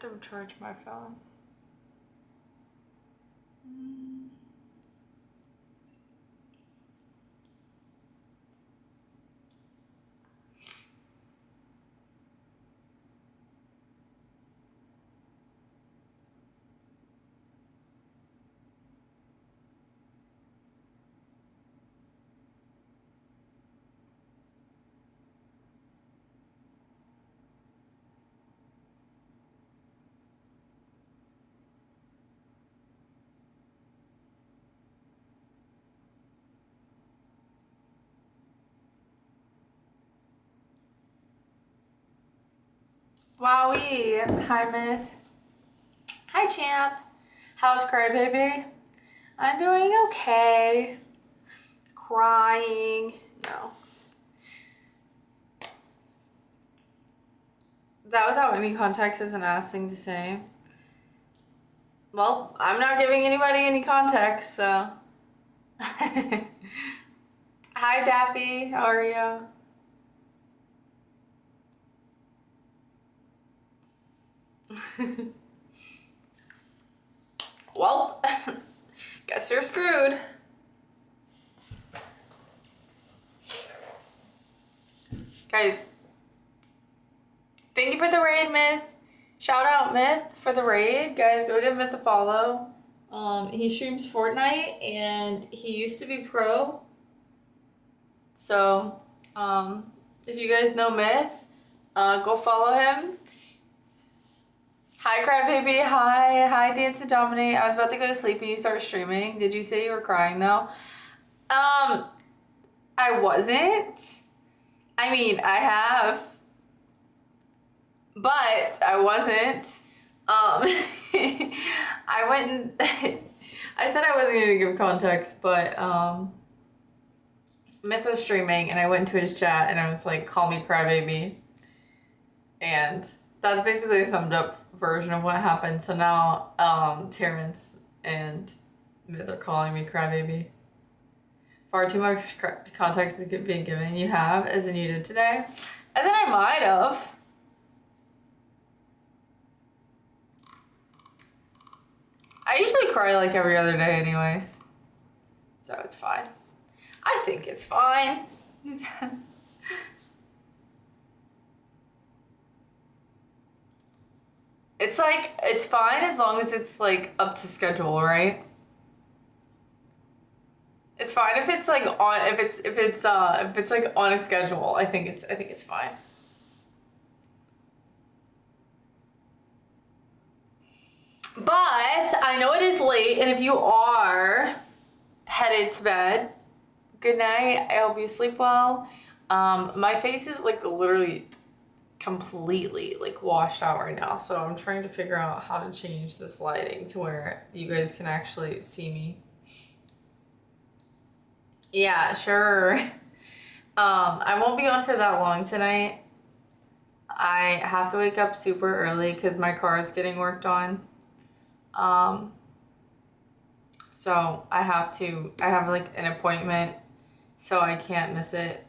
have to charge my phone. Wowie. Hi, Myth. Hi, Champ. How's Crybaby? I'm doing okay. Crying. No. That without any context is an ass thing to say. Well, I'm not giving anybody any context, so. Hi, Daffy. How are you? Well, guess you're screwed. Guys, thank you for the raid, Myth. Shout out Myth for the raid. Guys, go give Myth a follow. He streams Fortnite and he used to be pro. So, if you guys know Myth, go follow him. Hi, Crybaby. Hi, Dance and Dominate. I was about to go to sleep and you start streaming. Did you say you were crying though? I wasn't. I mean, I have, but I wasn't. I went and I said I wasn't gonna give context, but Myth was streaming and I went into his chat and I was like, call me Crybaby. And that's basically a summed up version of what happened. So now Terrence and Myth are calling me Crybaby. Far too much context is being given. You have, as in you did today. As in I might have. I usually cry like every other day anyways. So it's fine. I think it's fine. It's like, it's fine as long as it's like up to schedule, right? It's fine if it's like on, if it's like on a schedule. I think it's fine. But I know it is late, and if you are headed to bed, good night. I hope you sleep well. My face is like literally completely like washed out right now, so I'm trying to figure out how to change this lighting to where you guys can actually see me. Yeah, sure. I won't be on for that long tonight. I have to wake up super early because my car is getting worked on. So I have like an appointment, so I can't miss it.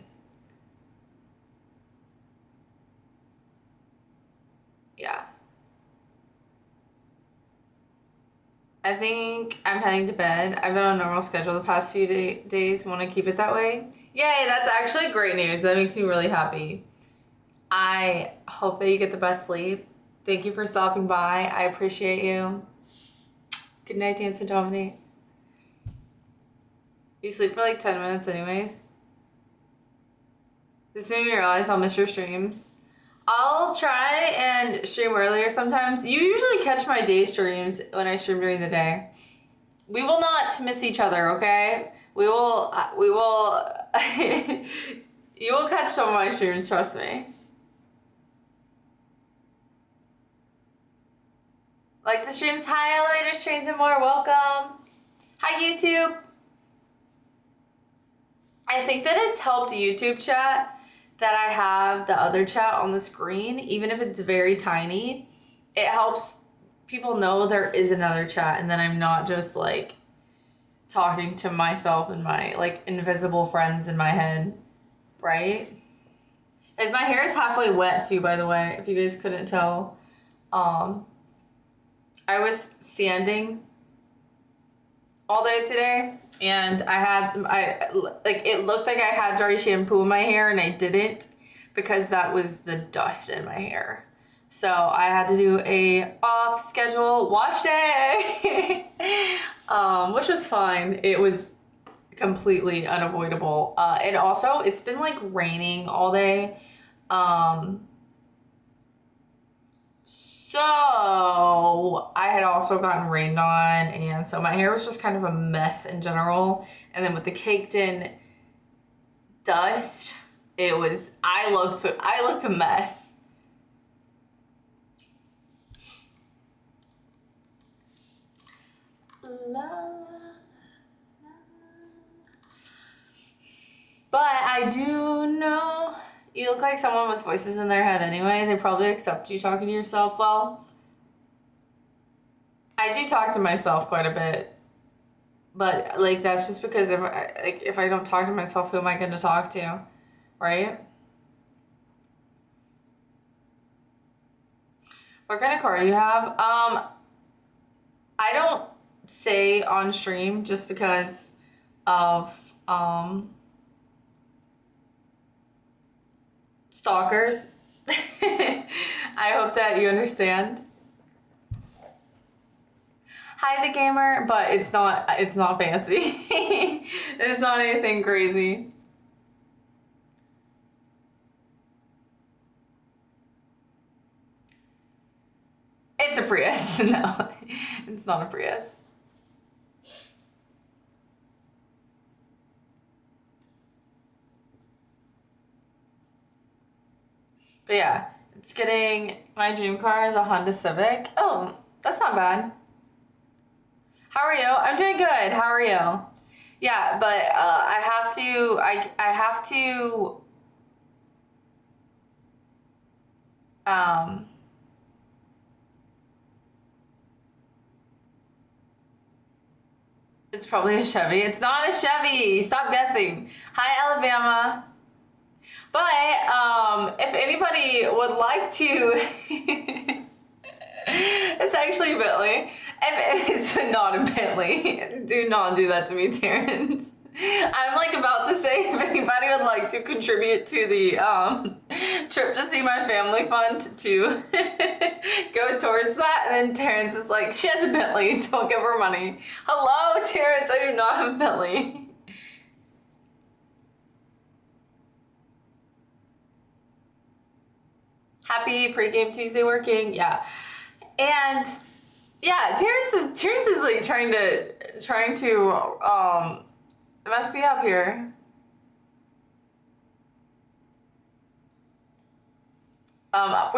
Yeah. I think I'm heading to bed. I've been on a normal schedule the past few days. Want to keep it that way? Yay, that's actually great news. That makes me really happy. I hope that you get the best sleep. Thank you for stopping by. I appreciate you. Good night, Dance and Dominate. You sleep for like 10 minutes anyways. This made me realize I'll miss your streams. I'll try and stream earlier sometimes. You usually catch my day streams when I stream during the day. We will not miss each other, okay? We will, you will catch some of my streams, trust me. Like the streams, hi Elevator Streams and more, welcome. Hi YouTube. I think that it's helped YouTube chat that I have the other chat on the screen, even if it's very tiny. It helps people know there is another chat and then I'm not just like talking to myself and my like invisible friends in my head, right? As my hair is halfway wet too, by the way, if you guys couldn't tell. I was sanding all day today, and it looked like I had dry shampoo in my hair, and I didn't, because that was the dust in my hair. So I had to do a off schedule wash day, which was fine. It was completely unavoidable. And also it's been like raining all day. So I had also gotten rained on, and so my hair was just kind of a mess in general. And then with the caked in dust, I looked a mess. But I do know you look like someone with voices in their head anyway. They probably accept you talking to yourself. Well, I do talk to myself quite a bit. But like that's just because if I don't talk to myself, who am I going to talk to? Right? What kind of car do you have? I don't say on stream just because of stalkers. I hope that you understand. Hi, the gamer, but it's not fancy. It's not anything crazy. It's a Prius. No, it's not a Prius. But yeah, my dream car is a Honda Civic. Oh, that's not bad. How are you? I'm doing good. How are you? Yeah, but I have to it's probably a Chevy. It's not a Chevy. Stop guessing. Hi, Alabama. But if anybody would like to it's actually a Bentley. If it's not a Bentley, do not do that to me, Terrence. I'm like about to say if anybody would like to contribute to the trip to see my family fund to go towards that, and then Terrence is like, she has a Bentley, don't give her money. Hello, Terrence, I do not have a Bentley. Happy pregame Tuesday working, yeah. And yeah, Terrence is like trying to mess me up here. We're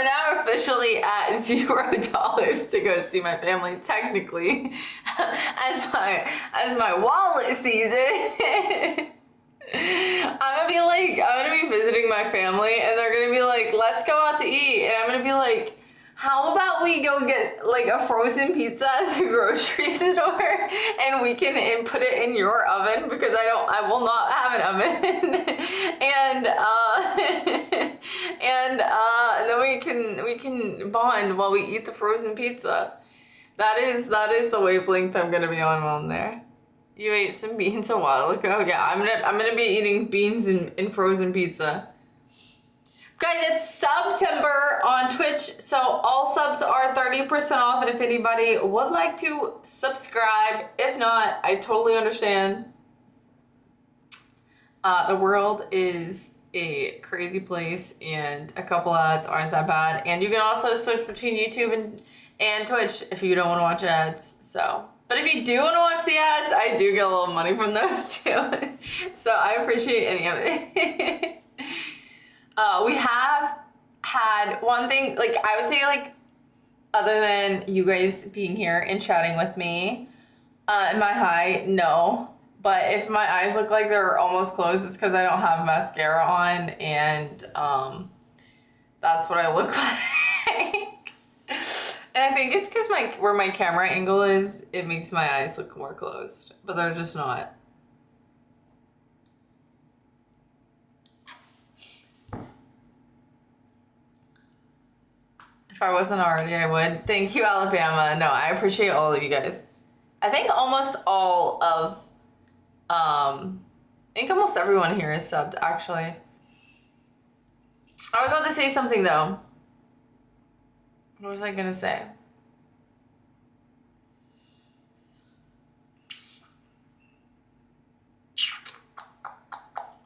now officially at $0 to go see my family, technically, as my wallet sees it. I'm gonna be visiting my family, and they're gonna be like, let's go out to eat, and I'm gonna be like, how about we go get like a frozen pizza at the grocery store, and we can put it in your oven, because I will not have an oven. and then we can bond while we eat the frozen pizza. That is the wavelength I'm gonna be on while I'm there. You ate some beans a while ago. Yeah, I'm gonna be eating beans and frozen pizza. Guys, it's September on Twitch, so all subs are 30% off if anybody would like to subscribe. If not, I totally understand. The world is a crazy place, and a couple ads aren't that bad. And you can also switch between YouTube and Twitch if you don't want to watch ads. But if you do want to watch the ads, I do get a little money from those too. So I appreciate any of it. We have had one thing, like I would say, like other than you guys being here and chatting with me, in my high, no. But if my eyes look like they're almost closed, it's because I don't have mascara on, and that's what I look like. And I think it's because where my camera angle is, it makes my eyes look more closed, but they're just not. If I wasn't already, I would. Thank you, Alabama. No, I appreciate all of you guys. I think almost all of, I think almost everyone here is subbed, actually. I was about to say something, though. What was I going to say?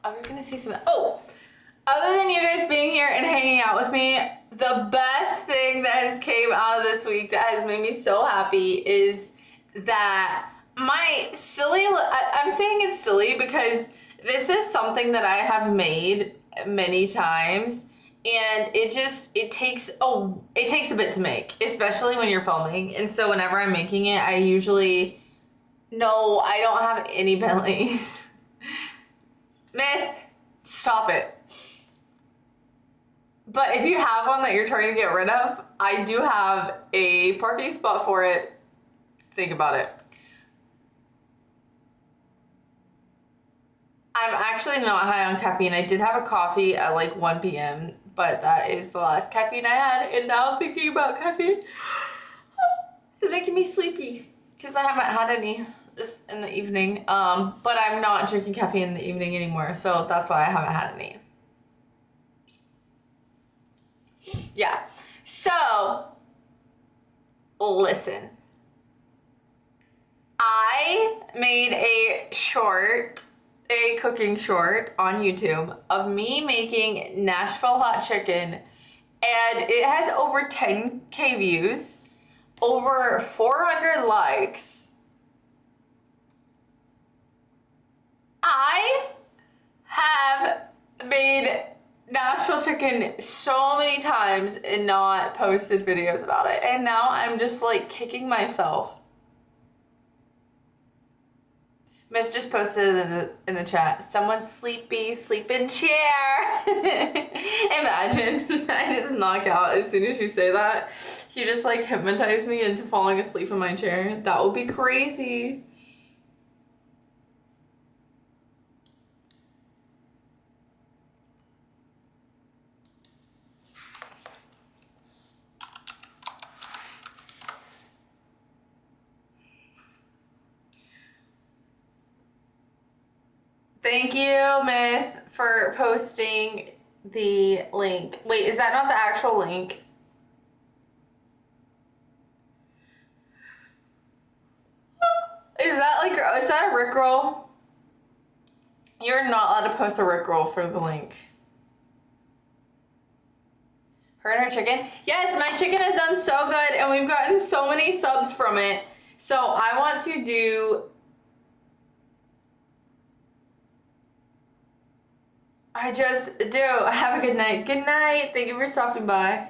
I was going to say something. Oh! Other than you guys being here and hanging out with me, the best thing that has came out of this week that has made me so happy is that my silly, I'm saying it's silly because this is something that I have made many times, and it takes a bit to make, especially when you're filming. And so whenever I'm making it, I usually, no, I don't have any Bentleys. Myth, stop it. But if you have one that you're trying to get rid of, I do have a parking spot for it. Think about it. I'm actually not high on caffeine. I did have a coffee at like 1 p.m., but that is the last caffeine I had, and now I'm thinking about caffeine. It's making me sleepy because I haven't had any this in the evening. But I'm not drinking caffeine in the evening anymore, so that's why I haven't had any. Yeah, so listen, I made a cooking short on YouTube of me making Nashville hot chicken, and it has over 10K views, over 400 likes. I have made Nashville chicken so many times and not posted videos about it, and now I'm just like kicking myself. Myth just posted in the chat, someone's sleepy, sleep in chair. Imagine I just knock out as soon as you say that. You just like hypnotize me into falling asleep in my chair. That would be crazy. Thank you, Myth, for posting the link. Wait, is that not the actual link? Is that a Rickroll? You're not allowed to post a Rickroll for the link. Her and her chicken? Yes, my chicken has done so good, and we've gotten so many subs from it. So I want to do... I just do. Have a good night. Good night. Thank you for stopping by.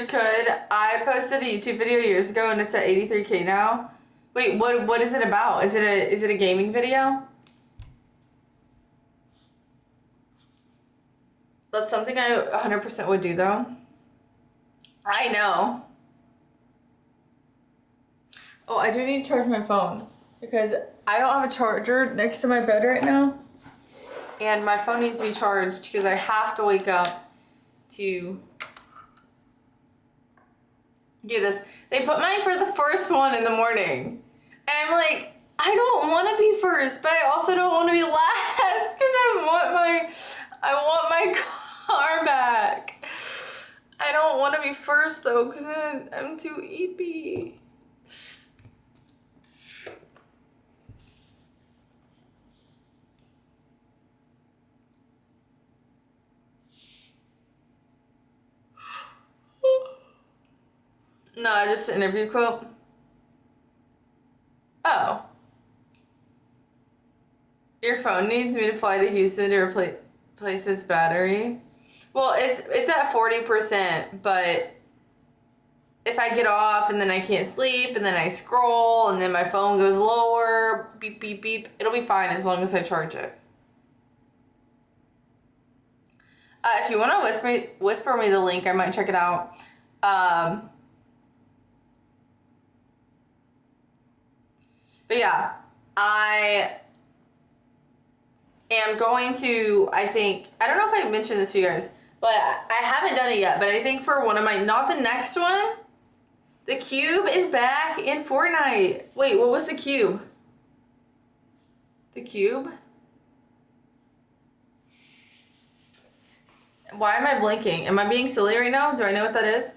Could. I posted a YouTube video years ago and it's at 83K now. Wait, what is it about? Is it a gaming video? That's something I 100% would do though. I know. Oh, I do need to charge my phone because I don't have a charger next to my bed right now. And my phone needs to be charged because I have to wake up to do this. They put mine for the first one in the morning. And I'm like, I don't want to be first, but I also don't want to be last because I want my car back. I don't want to be first though because I'm too eepy. No, just an interview quote. Oh. Your phone needs me to fly to Houston to replace its battery. Well, it's at 40%, but if I get off and then I can't sleep and then I scroll and then my phone goes lower, beep, beep, beep, it'll be fine as long as I charge it. If you want to whisper me the link, I might check it out. But yeah, I am going to, I don't know if I mentioned this to you guys, but I haven't done it yet, but I think for one of my, not the next one, the cube is back in Fortnite. Wait, what was the cube? The cube? Why am I blinking? Am I being silly right now? Do I know what that is?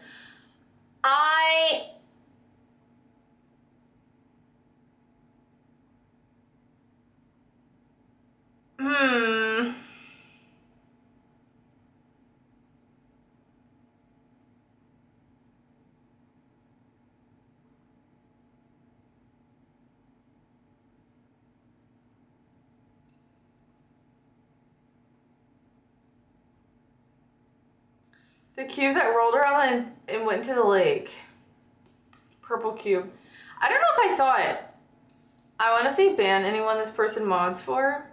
The cube that rolled around and went to the lake. Purple cube. I don't know if I saw it. I want to say ban anyone this person mods for.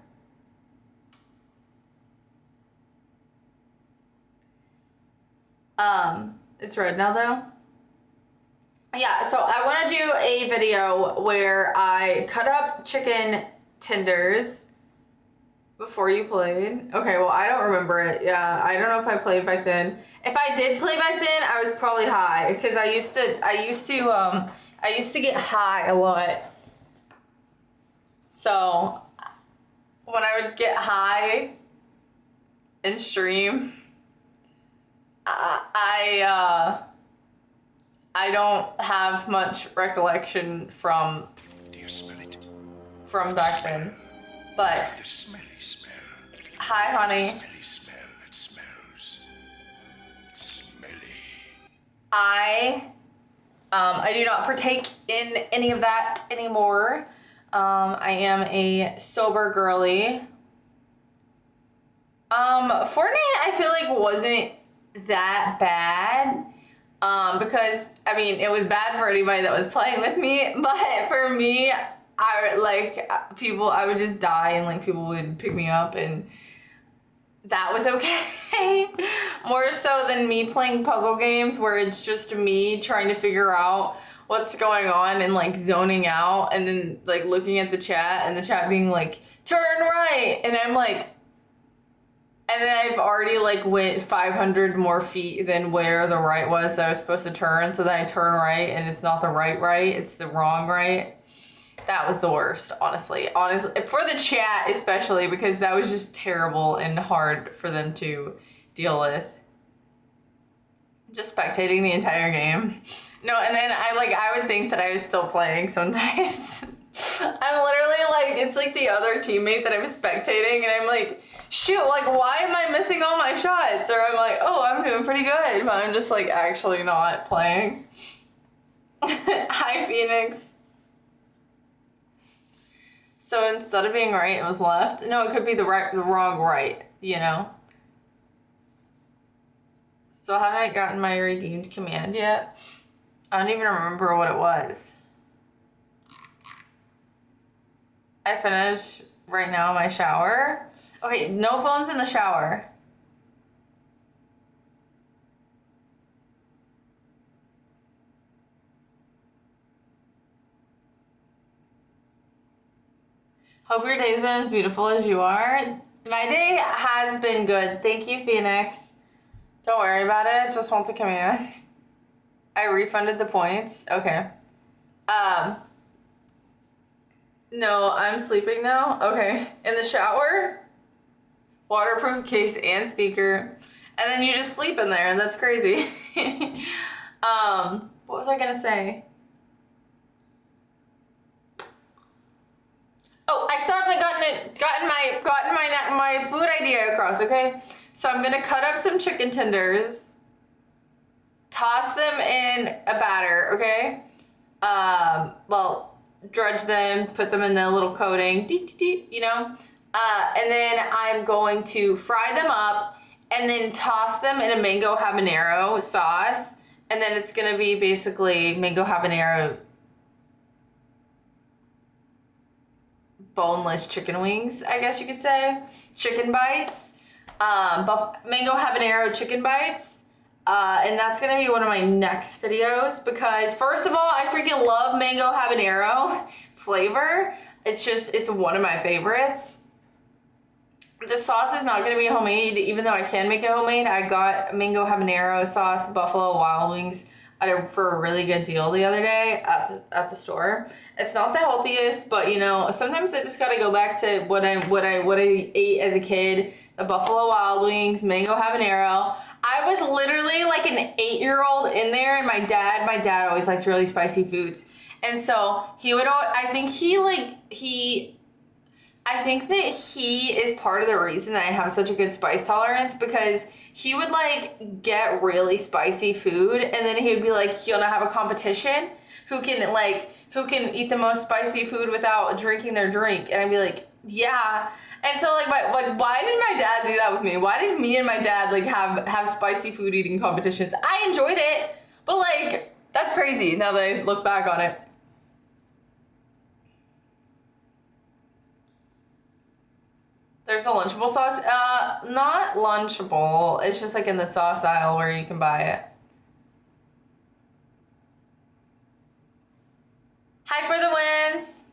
It's red now though. Yeah, so I want to do a video where I cut up chicken tenders before you played. Okay, well, I don't remember it. Yeah, I don't know if I played back then. If I did play back then, I was probably high because I used to get high a lot. So when I would get high and stream, I don't have much recollection from back then. But the smelly smell. Hi, honey. Smelly smell that smells smelly. I do not partake in any of that anymore. I am a sober girly. Fortnite I feel like wasn't that bad. Because I mean it was bad for anybody that was playing with me, but for me, I would just die and like people would pick me up and that was okay. More so than me playing puzzle games where it's just me trying to figure out what's going on and like zoning out and then like looking at the chat and the chat being like, turn right. And I'm like, and then I've already like went 500 more feet than where the right was that I was supposed to turn. So then I turn right and it's not the right, it's the wrong right. That was the worst, honestly. For the chat especially, because that was just terrible and hard for them to deal with. Just spectating the entire game. No, and then I would think that I was still playing sometimes. I'm literally like, it's like the other teammate that I'm spectating and I'm like, shoot, like why am I missing all my shots? Or I'm like, oh, I'm doing pretty good, but I'm just like actually not playing. Hi, Phoenix. So instead of being right, it was left. No, it could be the wrong right, you know? Still haven't gotten my redeemed command yet. I don't even remember what it was. I finished right now my shower. Okay, no phones in the shower. Hope your day's been as beautiful as you are. My day has been good. Thank you, Phoenix. Don't worry about it. Just want the command. I refunded the points. Okay. No, I'm sleeping now. Okay. In the shower, waterproof case and speaker, and then you just sleep in there, and that's crazy. What was I gonna say? Oh, I still haven't gotten my food idea across, okay? So I'm gonna cut up some chicken tenders, toss them in a batter, okay? Well, dredge them, put them in the little coating, you know? And then I'm going to fry them up and then toss them in a mango habanero sauce. And then it's gonna be basically mango habanero boneless chicken wings, I guess you could say. Chicken bites. mango habanero chicken bites. And that's gonna be one of my next videos because first of all, I freaking love mango habanero flavor. It's one of my favorites. The sauce is not gonna be homemade, even though I can make it homemade. I got mango habanero sauce, Buffalo Wild Wings for a really good deal the other day at the store. It's not the healthiest, but you know, sometimes I just gotta go back to what I ate as a kid. The Buffalo Wild Wings, mango habanero. I was literally like an 8-year-old in there, and my dad always liked really spicy foods. And so he would I think that he is part of the reason that I have such a good spice tolerance, because he would like get really spicy food and then he would be like, you wanna have a competition? Who can eat the most spicy food without drinking their drink? And I'd be like, yeah. And so like why did my dad do that with me? Why did me and my dad like have spicy food eating competitions? I enjoyed it, but like that's crazy now that I look back on it. There's a Lunchable sauce. Not Lunchable. It's just like in the sauce aisle where you can buy it. Hi for the wins.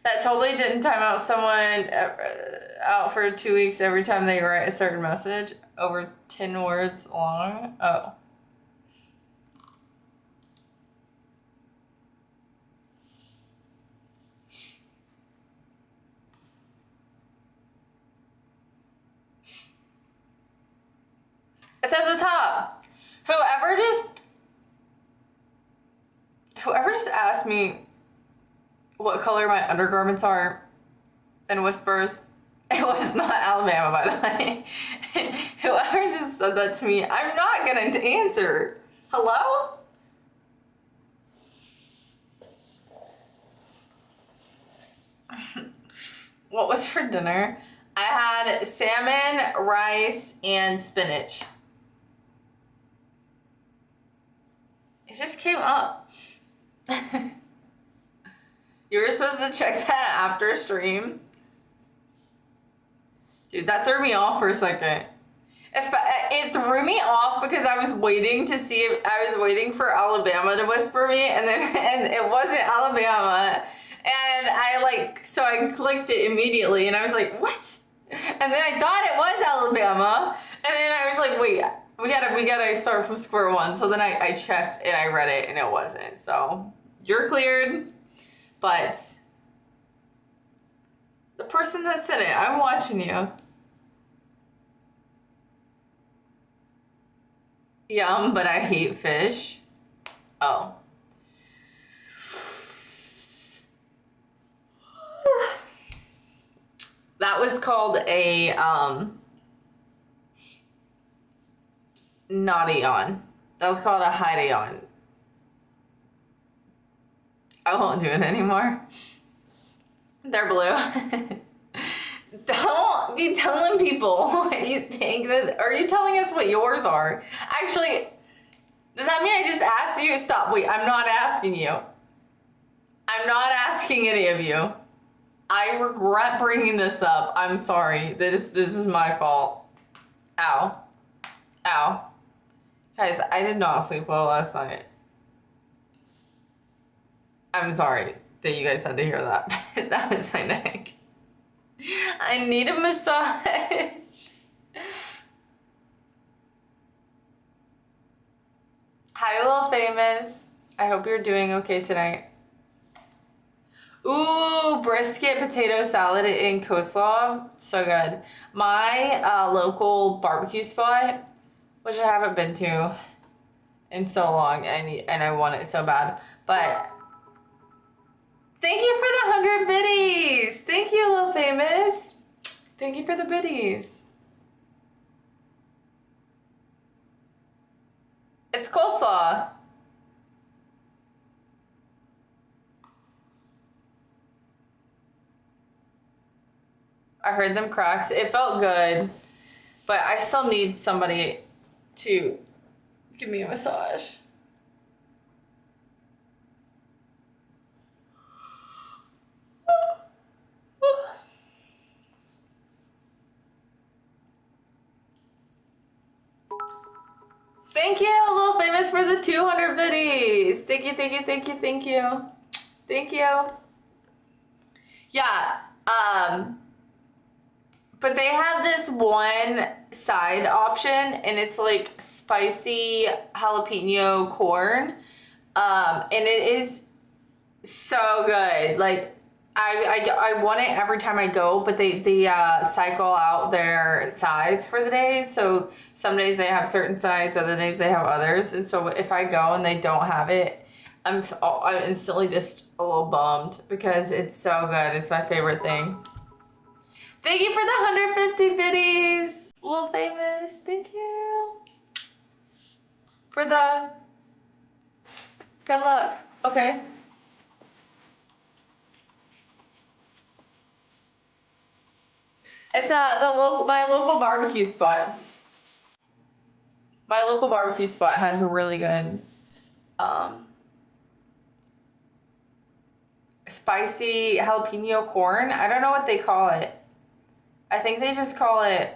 That totally didn't time out someone out for 2 weeks every time they write a certain message over 10 words long. Oh. It's at the top. Whoever just asked me what color my undergarments are and whispers, it was not Alabama, by the way. Whoever just said that to me, I'm not gonna answer. Hello? What was for dinner? I had salmon, rice, and spinach. It just came up. You were supposed to check that after stream. Dude, that threw me off for a second. It threw me off because I was waiting to see if I was waiting for Alabama to whisper me, and it wasn't Alabama. And so I clicked it immediately and I was like, what? And then I thought it was Alabama. And then I was like, wait, we gotta start from square one. So then I checked and I read it and it wasn't. So you're cleared. But the person that said it, I'm watching you. Yum, but I hate fish. Oh. That was called a naughty yawn. That was called a hide yawn. I won't do it anymore. They're blue. Don't be telling people what you think. Are you telling us what yours are? Actually, does that mean I just asked you? Stop. Wait, I'm not asking you. I'm not asking any of you. I regret bringing this up. I'm sorry. This is my fault. Ow. Ow. Guys, I did not sleep well last night. I'm sorry that you guys had to hear that. That was my neck. I need a massage. Hi, Little Famous. I hope you're doing okay tonight. Ooh, brisket potato salad and coleslaw. So good. My local barbecue spot, which I haven't been to in so long, and I want it so bad. But thank you for the 100 biddies. Thank you, Little Famous. Thank you for the biddies. It's coleslaw. I heard them cracks. It felt good, but I still need somebody to Give me a massage. Thank you, Little Famous, for the 200 biddies. Thank you, thank you, thank you, thank you. Thank you. Yeah, but they have this one side option, and it's like spicy jalapeno corn. And it is so good. Like, I want it every time I go, but they cycle out their sides for the days. So some days they have certain sides, other days they have others. And so if I go and they don't have it, I'm instantly just a little bummed because it's so good. It's my favorite thing. Thank you for the 150 biddies. Little Famous, thank you. For the good luck. Okay. It's my local barbecue spot. My local barbecue spot has a really good spicy jalapeno corn. I don't know what they call it. I think they just call it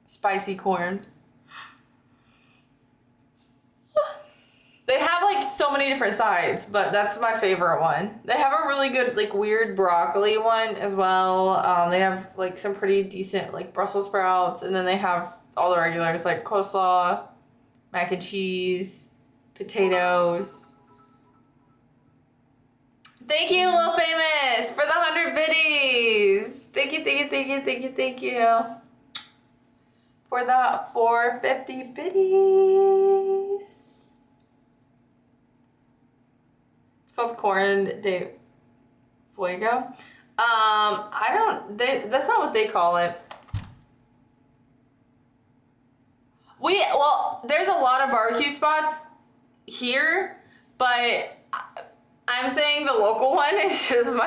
spicy corn. They have like so many different sides, but that's my favorite one. They have a really good like weird broccoli one as well. They have like some pretty decent like Brussels sprouts, and then they have all the regulars like coleslaw, mac and cheese, potatoes. Thank you, Little Famous, for the 100 biddies. Thank you, thank you, thank you, thank you, thank you. For the 450 biddies. It's called Corn de Fuego. That's not what they call it. There's a lot of barbecue spots here, but I'm saying the local one is just the local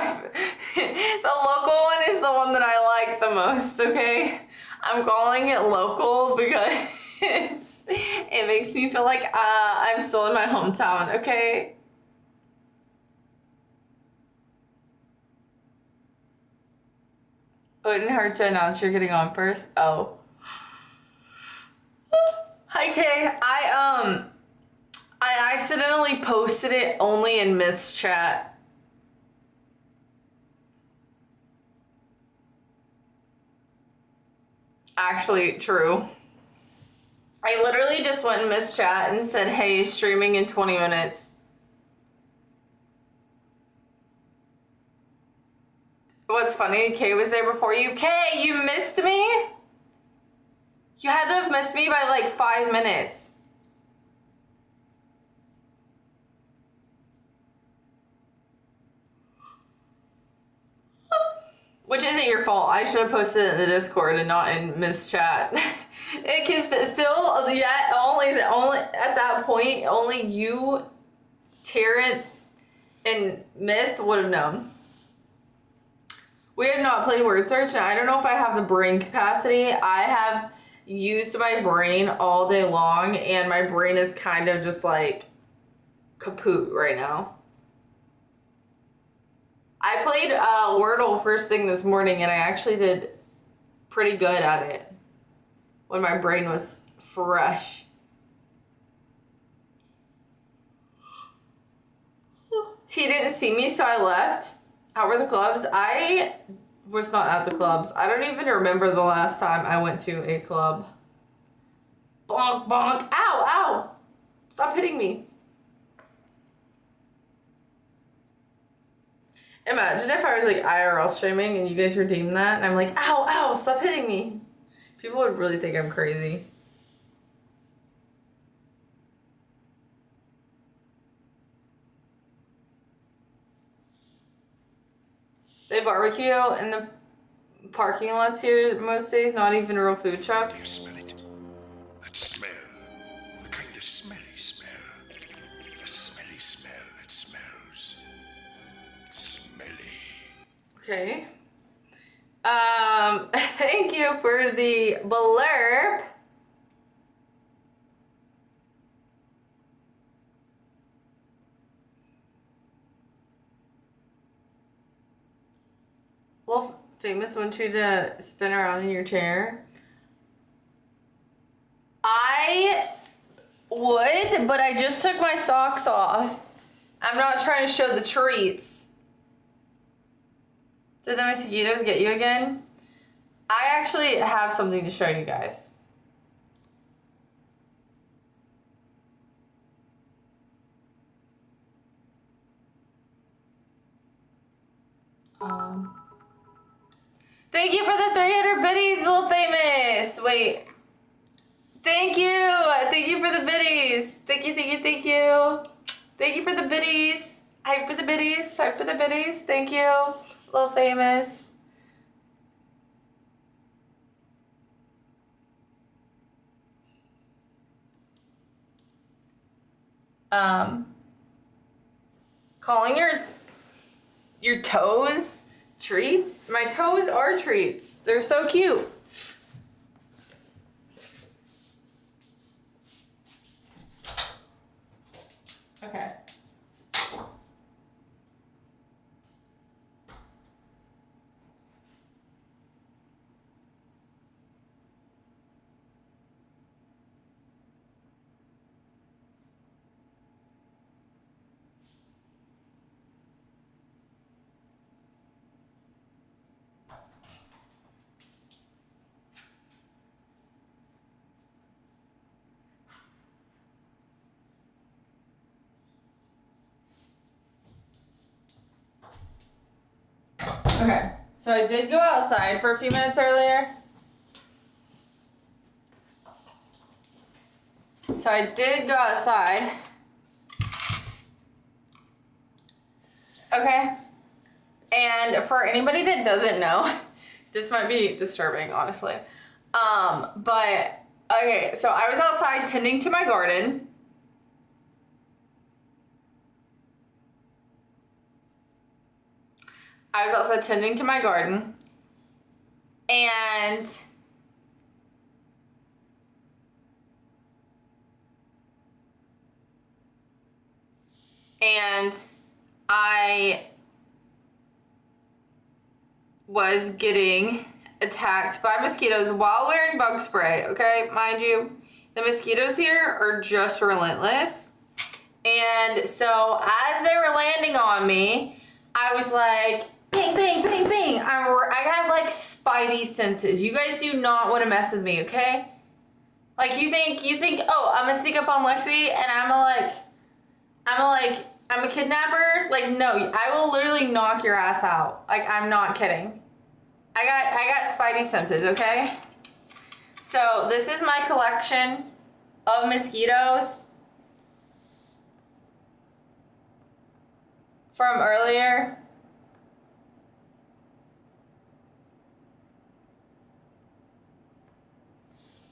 one is the one that I like the most, okay? I'm calling it local because it makes me feel like I'm still in my hometown, okay? Wouldn't hurt to announce you're getting on first. Oh. Hi, Kay. I accidentally posted it only in Myth's chat. Actually, true. I literally just went in Myth's chat and said, hey, streaming in 20 minutes. What's funny, Kay was there before you. Kay, you missed me? You had to have missed me by like 5 minutes. Which isn't your fault. I should have posted it in the Discord and not in Miss Chat. Because still, yet only at that point, only you, Terrence, and Myth would have known. We have not played word search, and I don't know if I have the brain capacity. I have used my brain all day long, and my brain is kind of just like kaput right now. I played Wordle first thing this morning, and I actually did pretty good at it when my brain was fresh. He didn't see me, so I left. How were the clubs? I was not at the clubs. I don't even remember the last time I went to a club. Bonk, bonk. Ow, ow. Stop hitting me. Imagine if I was like IRL streaming and you guys redeemed that and I'm like, ow, ow, stop hitting me. People would really think I'm crazy. They barbecue in the parking lots here most days, not even real food You trucks. smell it? That smell. The kind of smelly smell. A smelly smell that smells smelly. Okay. Thank you for the blurb. Famous wants you to spin around in your chair. I would, but I just took my socks off. I'm not trying to show the treats. Did the mosquitoes get you again? I actually have something to show you guys. Thank you for the 300 biddies, Little Famous. Wait. Thank you. Thank you for the biddies. Thank you, thank you, thank you. Thank you for the biddies. Hype for the biddies. Hype for the biddies. Thank you, Little Famous. Calling your toes treats? My toes are treats. They're so cute. Okay. Okay, so I did go outside for a few minutes earlier. So I did go outside. Okay. And for anybody that doesn't know, this might be disturbing, honestly. But okay, so I was outside tending to my garden. I was outside tending to my garden. And I was getting attacked by mosquitoes while wearing bug spray, okay? Mind you, the mosquitoes here are just relentless. And so as they were landing on me, I was like, bing, bing, bing, bing. I have like spidey senses. You guys do not want to mess with me, okay? Like you think, oh, I'm gonna sneak up on Lexi and I'm a kidnapper? Like, no, I will literally knock your ass out. Like, I'm not kidding. I got spidey senses, okay? So this is my collection of mosquitoes from earlier.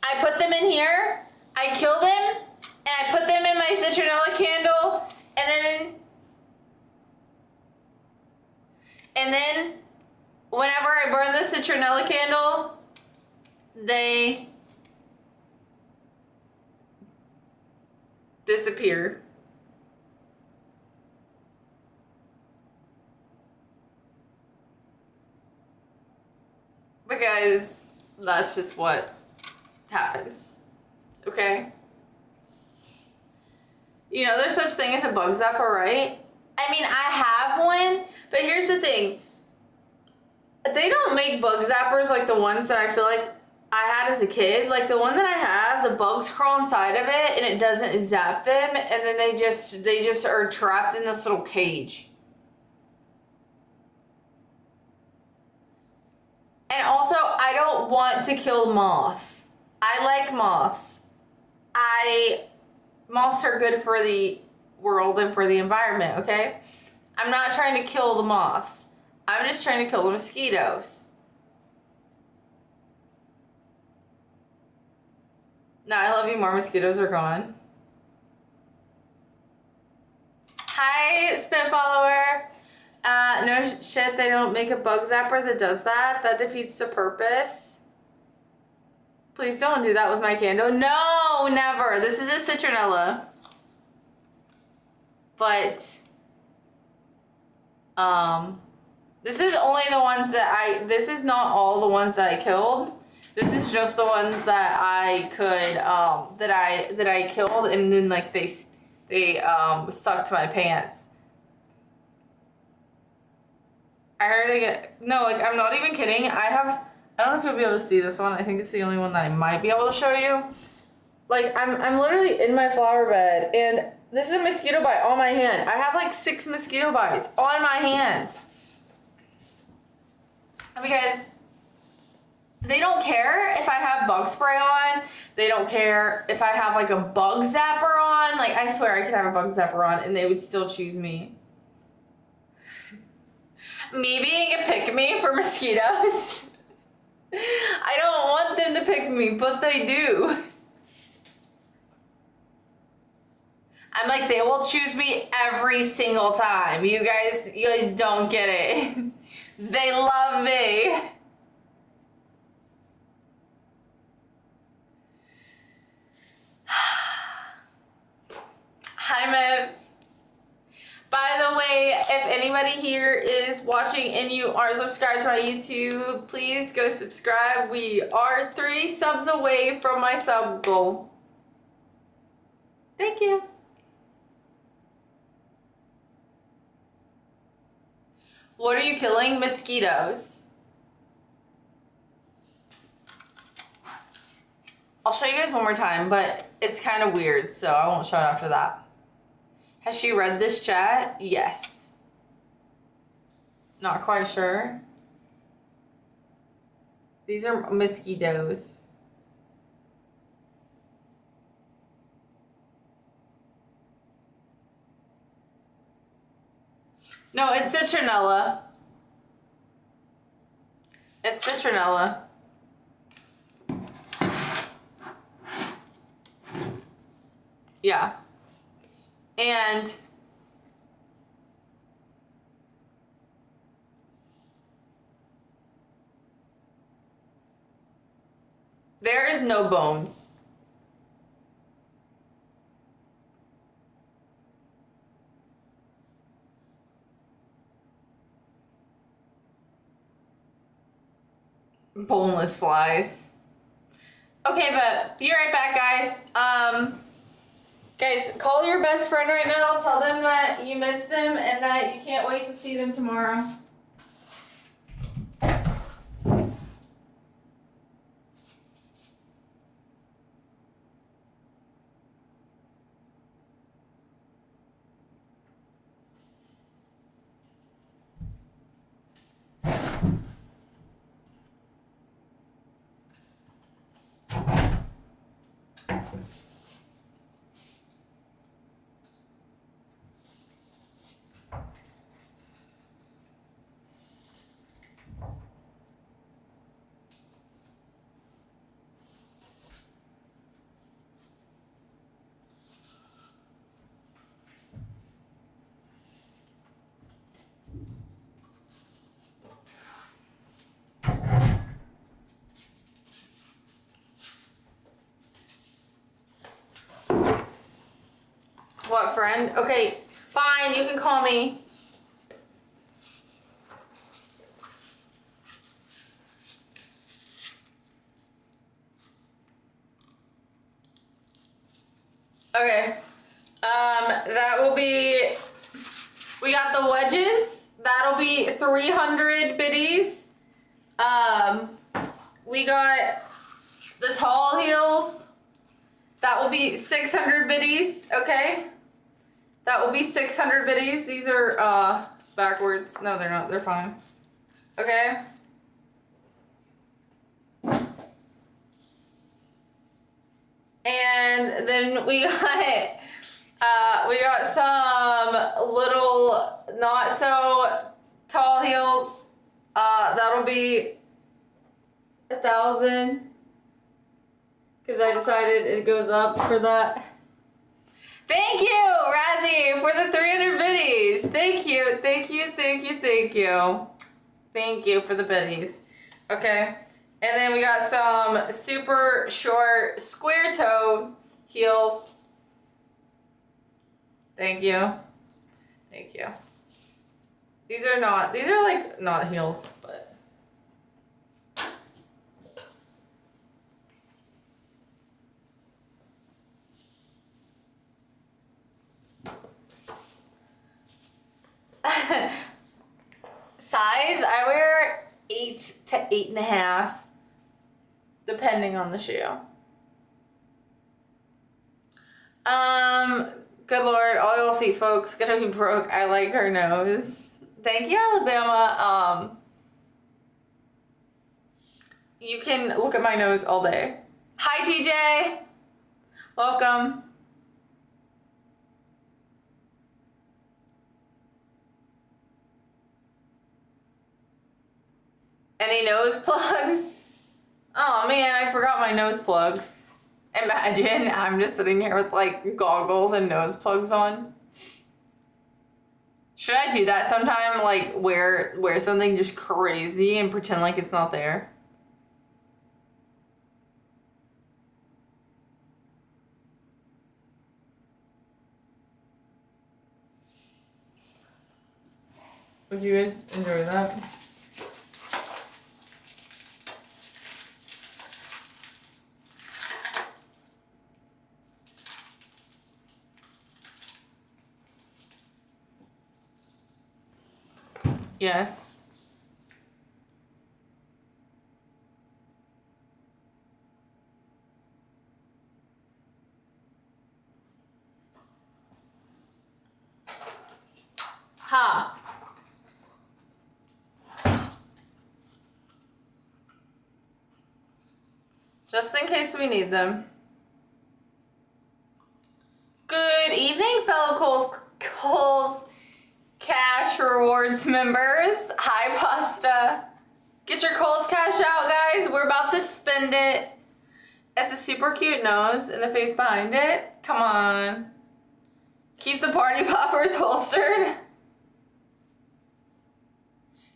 I put them in here, I kill them, and I put them in my citronella candle, and then whenever I burn the citronella candle, they disappear. Because that's just what happens. Okay? You know, there's such thing as a bug zapper, right? I mean, I have one, but here's the thing. They don't make bug zappers like the ones that I feel like I had as a kid. Like the one that I have, the bugs crawl inside of it and it doesn't zap them, and then they just are trapped in this little cage. And also, I don't want to kill moths. I like moths. Moths are good for the world and for the environment, okay? I'm not trying to kill the moths. I'm just trying to kill the mosquitoes. Now I love you more mosquitoes are gone. Hi, Spit Follower. No shit, they don't make a bug zapper that does that. That defeats the purpose. Please don't do that with my candle. No, never. This is a citronella. But, This is only the ones that this is not all the ones that I killed. This is just the ones that I could, that I killed, and then like they stuck to my pants. I heard no, like I'm not even kidding. I don't know if you'll be able to see this one. I think it's the only one that I might be able to show you. Like I'm literally in my flower bed, and this is a mosquito bite on my hand. I have like 6 mosquito bites on my hands. Because they don't care if I have bug spray on. They don't care if I have like a bug zapper on. Like I swear I could have a bug zapper on and they would still choose me. Me being a pick-me for mosquitoes. I don't want them to pick me, but they do. I'm like, they will choose me every single time. You guys don't get it. They love me. Hi, Mev. By the way, if anybody here is watching and you are subscribed to my YouTube, please go subscribe. We are 3 subs away from my sub goal. Thank you. What are you killing? Mosquitoes. I'll show you guys one more time, but it's kind of weird, so I won't show it after that. Has she read this chat? Yes. Not quite sure. These are mosquitoes. No, it's citronella. It's citronella. Yeah. And there is no bones. Boneless flies. Okay, but be right back, guys. Guys, call your best friend right now. Tell them that you miss them and that you can't wait to see them tomorrow. What, friend? Okay, fine, you can call me. Okay. That will be, we got the wedges. That'll be 300 biddies. We got the tall heels. That will be 600 biddies, okay? That will be 600 biddies. These are, backwards. No, they're not. They're fine. Okay? And then we got some little not so tall heels. That'll be 1,000. Because I decided it goes up for that. Thank you, Razzie, for the 300 biddies. Thank you, thank you, thank you, thank you. Thank you for the biddies. Okay. And then we got some super short square-toed heels. Thank you. Thank you. These are like not heels, but. Size, I wear 8 to 8.5, depending on the shoe. Good Lord, all y'all feet folks gonna be broke. I like her nose. Thank you, Alabama. You can look at my nose all day. Hi, TJ. Welcome. Any nose plugs? Oh man, I forgot my nose plugs. Imagine I'm just sitting here with like goggles and nose plugs on. Should I do that sometime? Like wear something just crazy and pretend like it's not there? Would you guys enjoy that? Yes. Ha. Just in case we need them. Good evening, fellow Kohl's Cash Rewards members. Hi, Pasta. Get your Kohl's Cash out, guys. We're about to spend it. It's a super cute nose and the face behind it. Come on. Keep the party poppers holstered.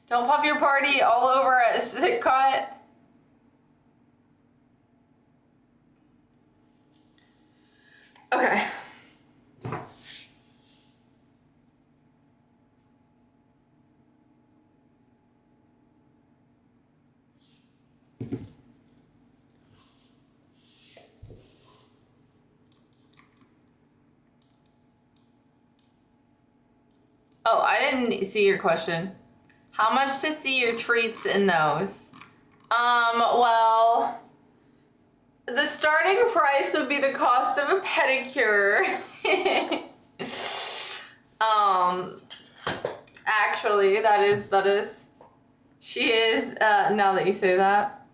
Don't pop your party all over at Sitcot. Okay. Oh, I didn't see your question. How much to see your treats in those? Well, the starting price would be the cost of a pedicure. Actually, that is. She is, now that you say that.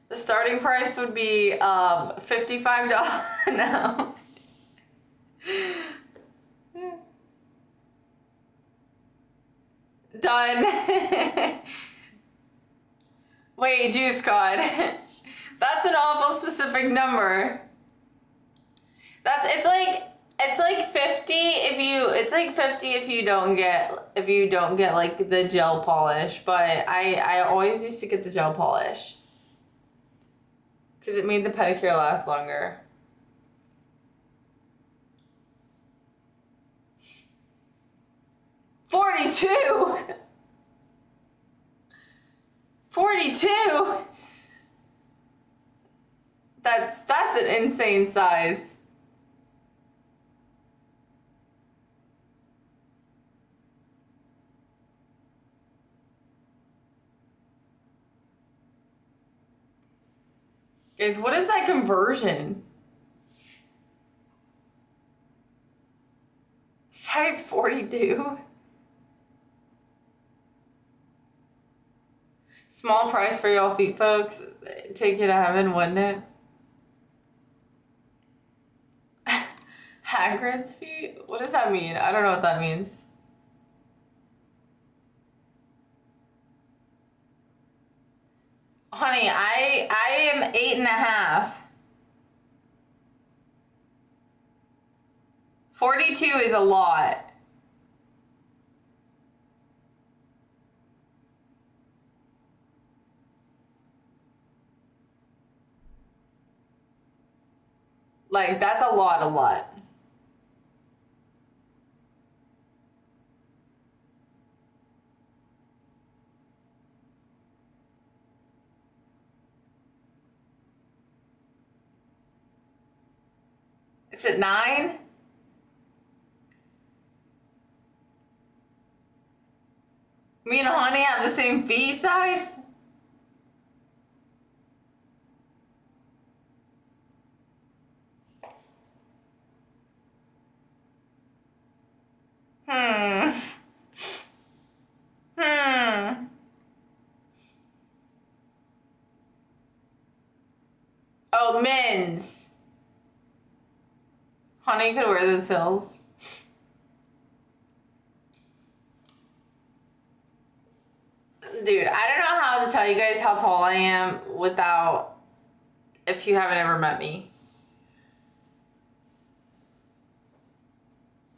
The starting price would be, $55 now. Done. Wait, Juice God. That's an awful specific number. It's like 50 if you don't get like the gel polish, but I always used to get the gel polish because it made the pedicure last longer. $42. That's an insane size. Guys, what is that conversion? Size 42? Small price for y'all feet folks. Take you to heaven, wouldn't it? Hagrid's feet? What does that mean? I don't know what that means. Honey, I am 8.5. 42 is a lot. Like, that's a lot. It's at 9? Me and Honey have the same feet size? Hmm. Oh, men's. Honey could wear those heels. Dude, I don't know how to tell you guys how tall I am without, if you haven't ever met me.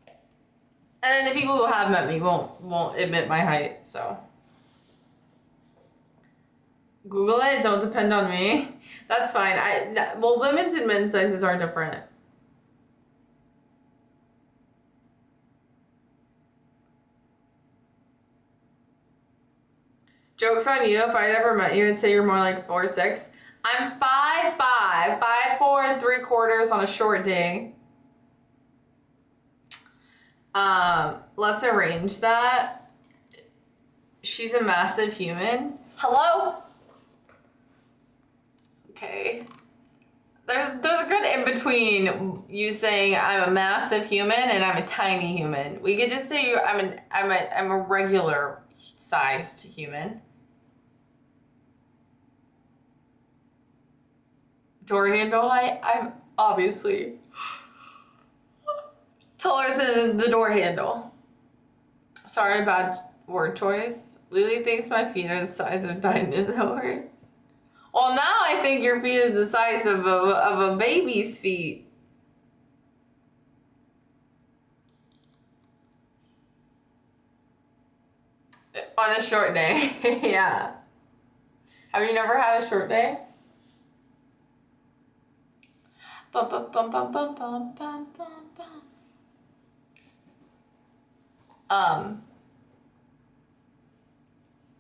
And then the people who have met me won't admit my height, so. Google it, don't depend on me. That's fine. Well, women's and men's sizes are different. Joke's on you. If I'd ever met you, I'd say you're more like 4'6". I'm 5'5", 5'4" 3/4 on a short day. Let's arrange that. She's a massive human. Hello? Okay. There's a good in between you saying I'm a massive human and I'm a tiny human. We could just say I'm a regular sized human. Door handle height, I'm obviously taller than the door handle. Sorry, bad word choice. Lily thinks my feet are the size of dinosaurs. Well, now I think your feet are the size of a baby's feet. On a short day, yeah. Have you never had a short day? Bum, bum, bum, bum, bum, bum, bum, bum, bum.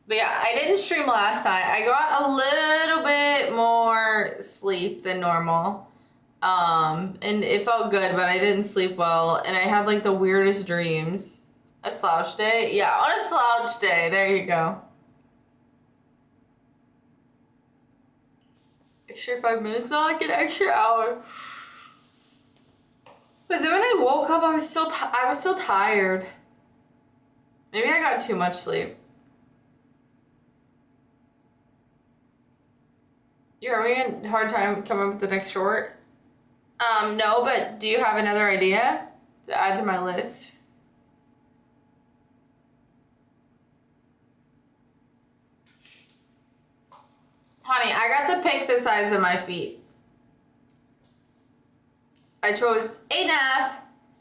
But yeah, I didn't stream last night. I got a little bit more sleep than normal. And it felt good, but I didn't sleep well. And I had like the weirdest dreams. A slouch day? Yeah, on a slouch day. There you go. Extra 5 minutes, not like an extra hour. But then when I woke up, I was still tired. Maybe I got too much sleep. You're having a hard time coming up with the next short? No, but do you have another idea to add to my list? Honey, I got to pick the size of my feet. I chose 8.5.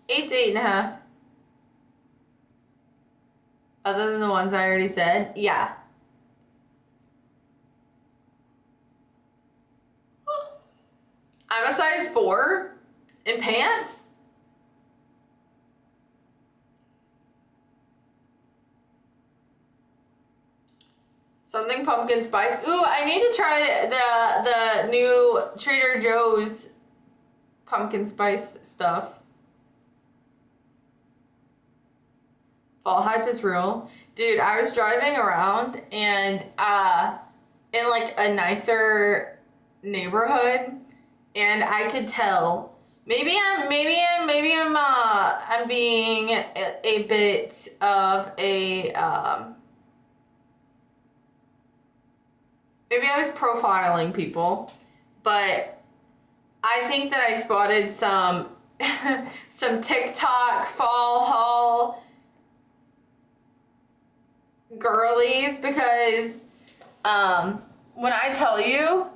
8 to 8.5. Other than the ones I already said, yeah. I'm a size 4 in pants. Something pumpkin spice. Ooh, I need to try the new Trader Joe's pumpkin spice stuff. Fall hype is real. Dude, I was driving around and in like a nicer neighborhood, and I could tell maybe I'm being a bit of a maybe I was profiling people, but I think that I spotted some some TikTok fall haul girlies, because when I tell you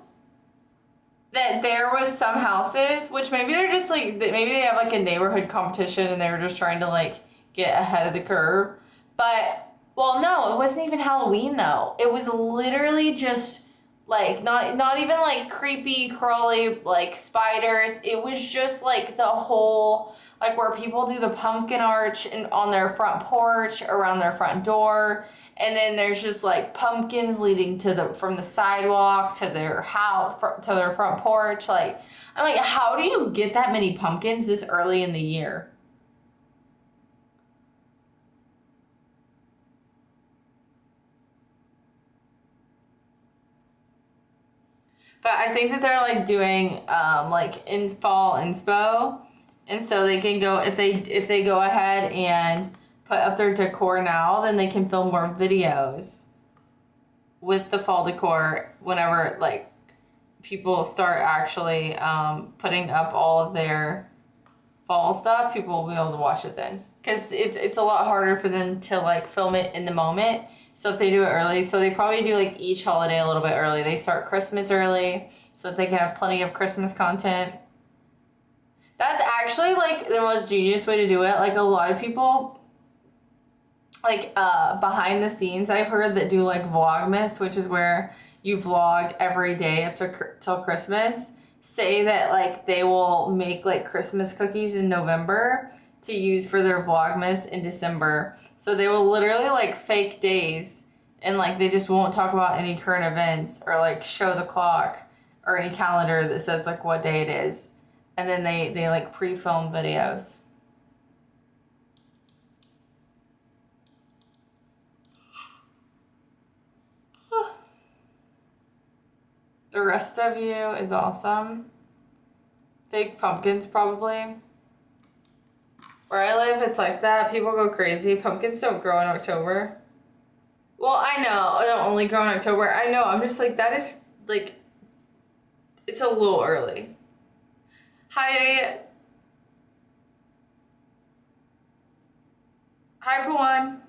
that there was some houses, which maybe they're just like, maybe they have like a neighborhood competition and they were just trying to like get ahead of the curve, but well, no, it wasn't even Halloween though. It was literally just like not even like creepy crawly like spiders. It was just like the whole, like where people do the pumpkin arch and on their front porch around their front door, and then there's just like pumpkins leading to from the sidewalk to their house to their front porch. Like, I'm like, how do you get that many pumpkins this early in the year? But I think that they're like doing like in fall inspo, and so they can go if they go ahead and put up their decor now, then they can film more videos with the fall decor whenever like people start actually putting up all of their fall stuff. People will be able to watch it then, because it's a lot harder for them to like film it in the moment. So if they do it early, so they probably do like each holiday a little bit early. They start Christmas early so that they can have plenty of Christmas content. That's actually like the most genius way to do it. Like a lot of people, like behind the scenes, I've heard that do like Vlogmas, which is where you vlog every day up to till Christmas. Say that like they will make like Christmas cookies in November to use for their Vlogmas in December. So they will literally like fake days, and like they just won't talk about any current events or like show the clock or any calendar that says like what day it is. And then they like pre-film videos. The rest of you is awesome. Fake pumpkins probably. Where I live, it's like that. People go crazy. Pumpkins don't grow in October. Well, I know. They don't only grow in October. I know. I'm just like, that is like, it's a little early. Hi. Hi, Pawan.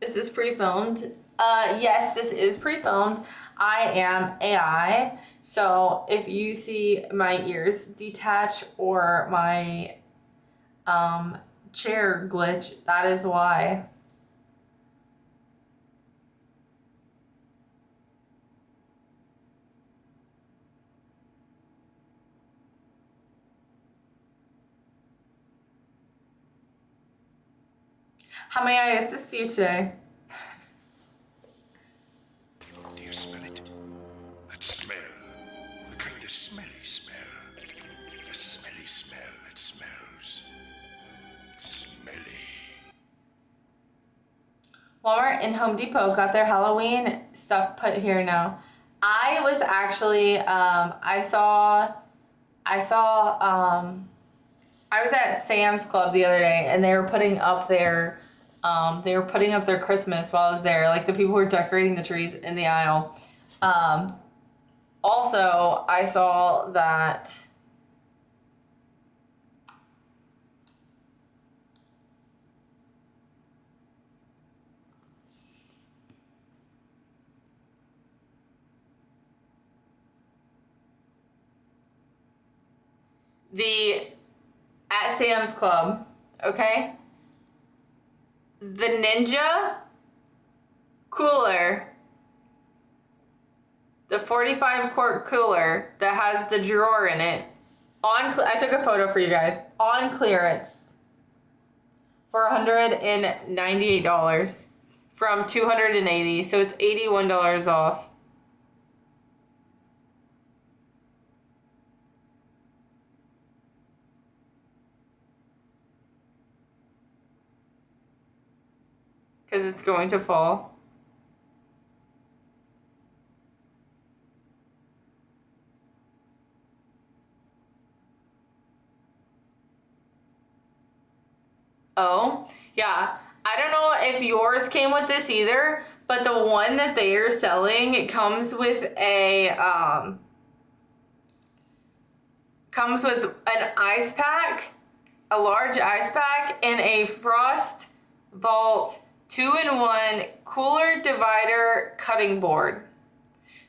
Is this pre-filmed? Yes, this is pre-filmed. I am AI. So if you see my ears detach or my chair glitch, that is why. How may I assist you today? Do you smell it? That smell. The kind of smelly smell. The smelly smell that smells smelly. Walmart and Home Depot got their Halloween stuff put here now. I was actually, I was at Sam's Club the other day, and they were putting up their Christmas while I was there. Like the people were decorating the trees in the aisle. Also, I saw that at Sam's Club, okay? The Ninja cooler, the 45 quart cooler that has the drawer in it, I took a photo for you guys, on clearance for $198 from $280, so it's $81 off. Because it's going to fall. Oh, yeah. I don't know if yours came with this either, but the one that they are selling, it comes with an ice pack, a large ice pack, and a Frost Vault 2-in-1 cooler divider cutting board.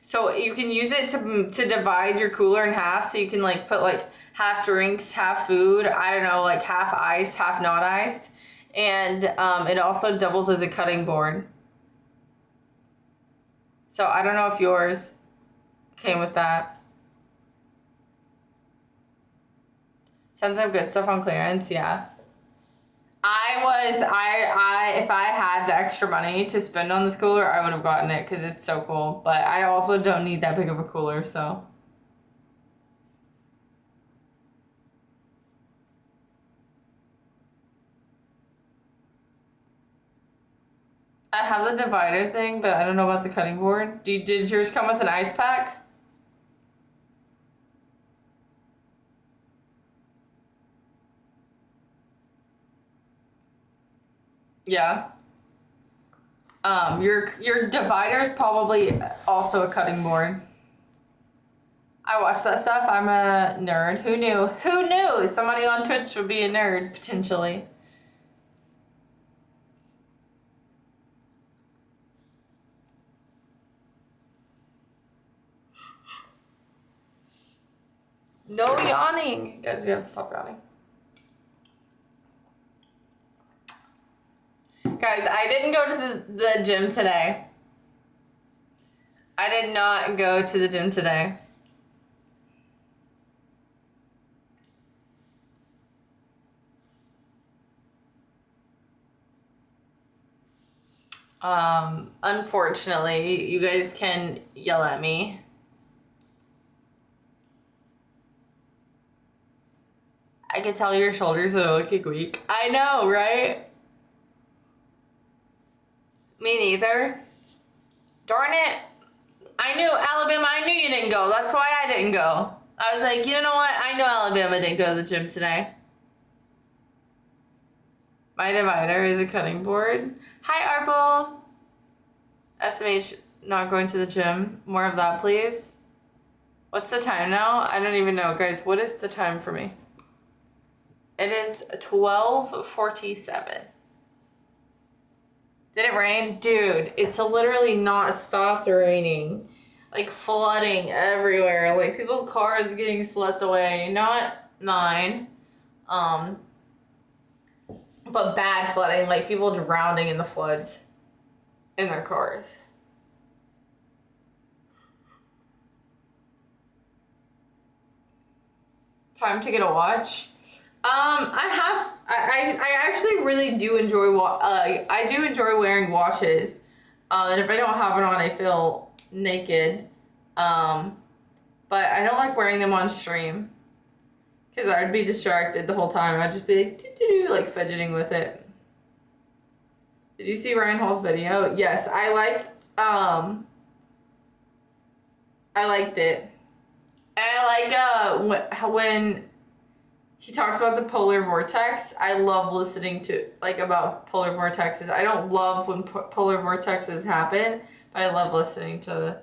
So you can use it to divide your cooler in half, so you can like put like half drinks, half food, I don't know, like half ice, half not iced. And it also doubles as a cutting board. So I don't know if yours came with that. Tons of good stuff on clearance, yeah. If I had the extra money to spend on this cooler, I would have gotten it because it's so cool. But I also don't need that big of a cooler, so. I have the divider thing, but I don't know about the cutting board. Did yours come with an ice pack? Yeah. Your divider is probably also a cutting board. I watch that stuff. I'm a nerd. Who knew? Who knew? Somebody on Twitch would be a nerd, potentially. No yawning. Guys, we have to stop yawning. Guys, I didn't go to the gym today. I did not go to the gym today. Unfortunately, you guys can yell at me. I could tell your shoulders are looking weak. I know, right? Me neither. Darn it. I knew Alabama, I knew you didn't go. That's why I didn't go. I was like, you know what? I know Alabama didn't go to the gym today. My divider is a cutting board. Hi, Arple. SMH not going to the gym. More of that, please. What's the time now? I don't even know. Guys, what is the time for me? It is 12:47. Did it rain? Dude, it's literally not stopped raining. Like flooding everywhere. Like people's cars getting swept away. Not mine. But bad flooding. Like people drowning in the floods in their cars. Time to get a watch. I actually really do enjoy I do enjoy wearing watches. And if I don't have it on, I feel naked. But I don't like wearing them on stream because I would be distracted the whole time. I'd just be like, doo-doo-doo, like fidgeting with it. Did you see Ryan Hall's video? Yes, I liked it. And I like when he talks about the polar vortex. I love listening to about polar vortexes. I don't love when polar vortexes happen, but I love listening to.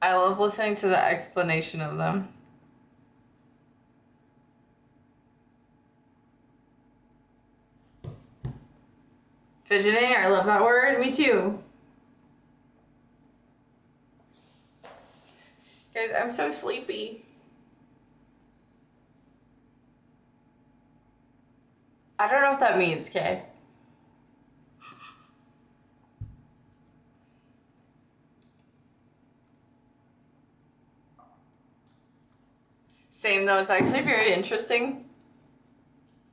I love listening to the explanation of them. Fidgeting, I love that word. Me too. Guys, I'm so sleepy. I don't know what that means, Kay. Same though, it's actually very interesting.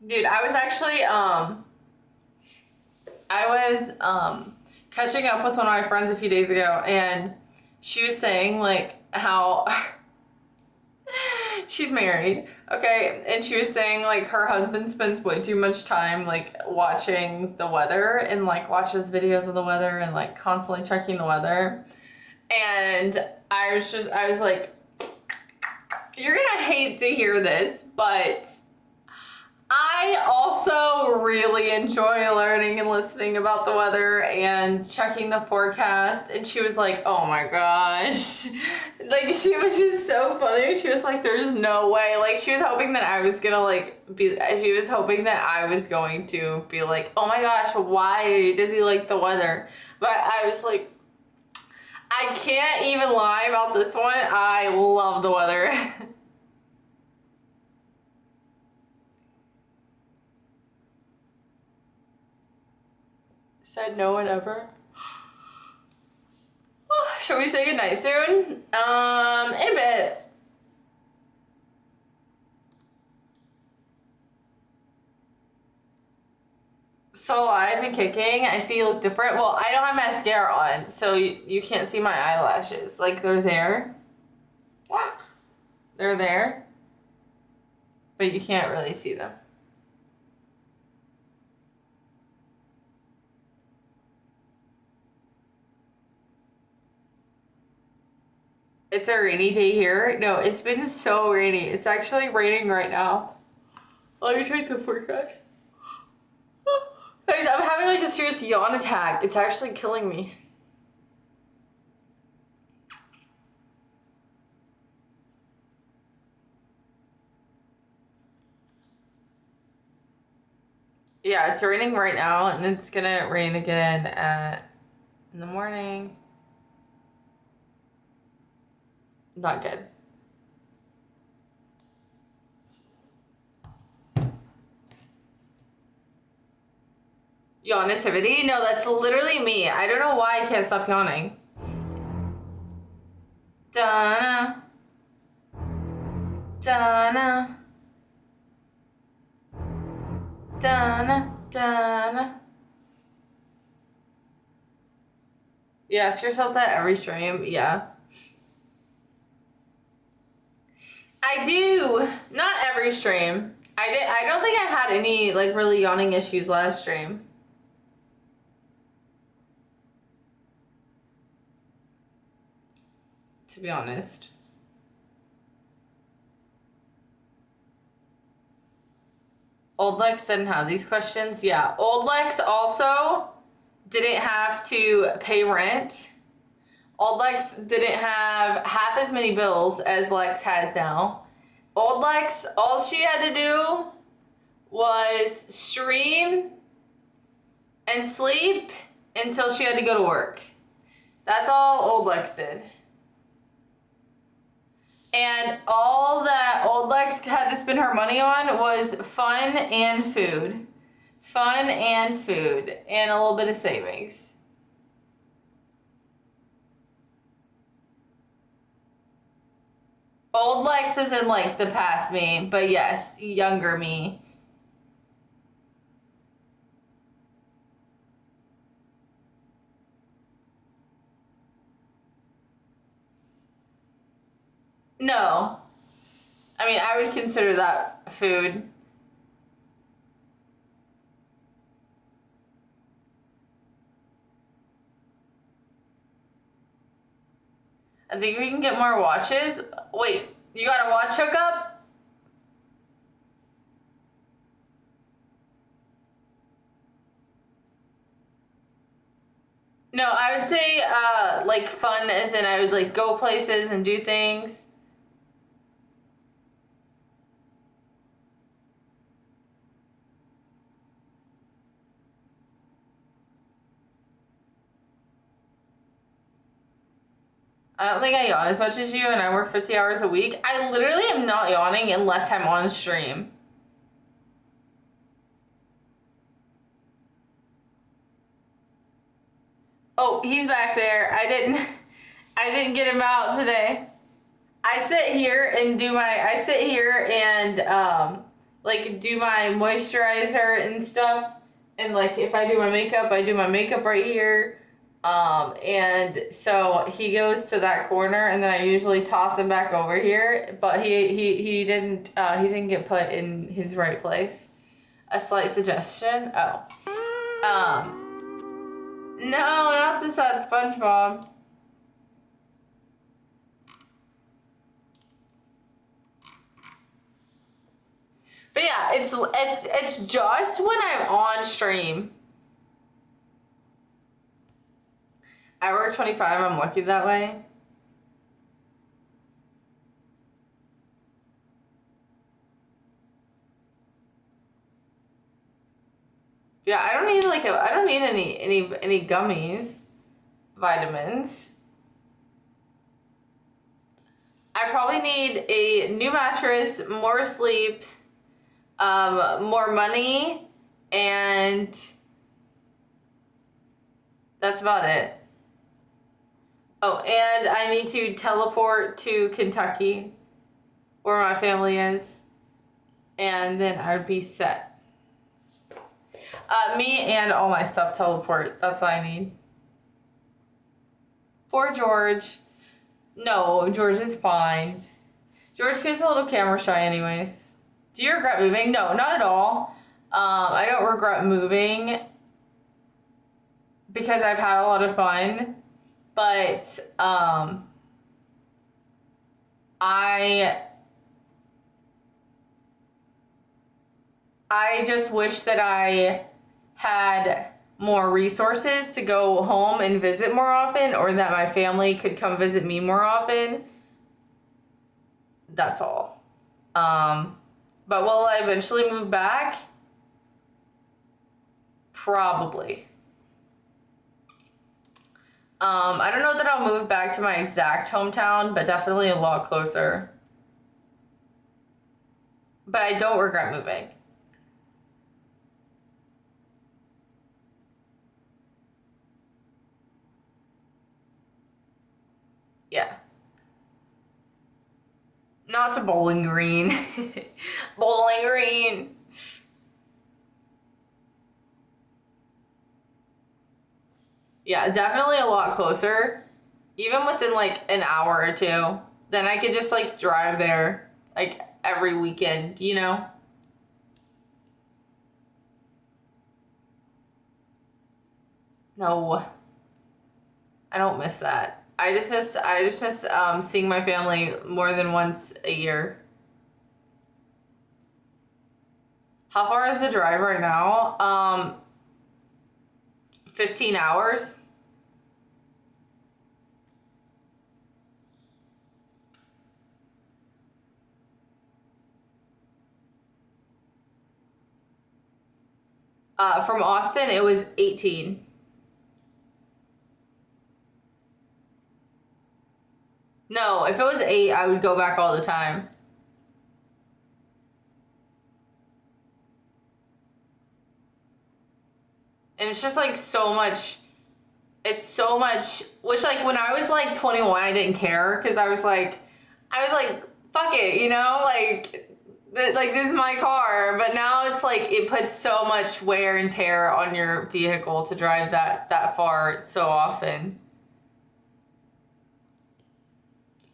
Dude, I was actually, catching up with one of my friends a few days ago, and she was saying, how she's married, okay, and she was saying, her husband spends way too much time, watching the weather, and, watches videos of the weather, and, constantly checking the weather, and I was like, you're gonna hate to hear this, but I also really enjoy learning and listening about the weather and checking the forecast. And she was like, oh my gosh. She was just so funny. She was like, there's no way. She was hoping that I was gonna she was hoping that I was going to be like, oh my gosh, why does he like the weather? But I was like, I can't even lie about this one. I love the weather. Said no one ever. Shall we say goodnight soon? In a bit. So alive and kicking. I see you look different. Well, I don't have mascara on, so you can't see my eyelashes. They're there. They're there. but you can't really see them. It's a rainy day here. No, it's been so rainy. It's actually raining right now. Let me check the forecast. Guys, I'm having like a serious yawn attack. It's actually killing me. Yeah, it's raining right now, and it's gonna rain again in the morning. Not good. Yawnativity? No, that's literally me. I don't know why I can't stop yawning. Donna. Donna. Donna. Donna. You ask yourself that every stream? Yeah. I do. Not every stream. I don't think I had any like really yawning issues last stream. To be honest. Old Lex didn't have these questions. Yeah, Old Lex also didn't have to pay rent. Old Lex didn't have half as many bills as Lex has now. Old Lex, all she had to do was stream and sleep until she had to go to work. That's all Old Lex did. And all that Old Lex had to spend her money on was fun and food. Fun and food. And a little bit of savings. Old Lex is in like the past me, but yes, younger me. No. I mean, I would consider that food. I think we can get more watches. Wait, you got a watch hookup? No, I would say like fun as in I would like go places and do things. I don't think I yawn as much as you, and I work 50 hours a week. I literally am not yawning unless I'm on stream. Oh, he's back there. I didn't get him out today. I sit here and do my moisturizer and stuff. And like if I do my makeup, I do my makeup right here. And so he goes to that corner, and then I usually toss him back over here, but he didn't get put in his right place. A slight suggestion. Oh. No, not the sad SpongeBob. But yeah, it's just when I'm on stream. I work 25, I'm lucky that way. Yeah, I don't need any gummies, vitamins. I probably need a new mattress, more sleep, more money, and that's about it. Oh, and I need to teleport to Kentucky, where my family is, and then I would be set. Me and all my stuff teleport. That's what I need. Poor George. No, George is fine. George gets a little camera shy anyways. Do you regret moving? No, not at all. I don't regret moving because I've had a lot of fun, but I just wish that I had more resources to go home and visit more often, or that my family could come visit me more often. That's all. But will I eventually move back? Probably. I don't know that I'll move back to my exact hometown, but definitely a lot closer. But I don't regret moving. Yeah. Not to Bowling Green. Bowling Green. Yeah, definitely a lot closer. Even within like an hour or two. Then I could just like drive there like every weekend, you know? No. I don't miss that. I just miss seeing my family more than once a year. How far is the drive right now? 15 hours. From Austin, it was 18. No, if it was 8, I would go back all the time. And it's just like so much, it's so much, which like when I was like 21, I didn't care because I was like, fuck it, you know, like this is my car. But now it's like it puts so much wear and tear on your vehicle to drive that far so often.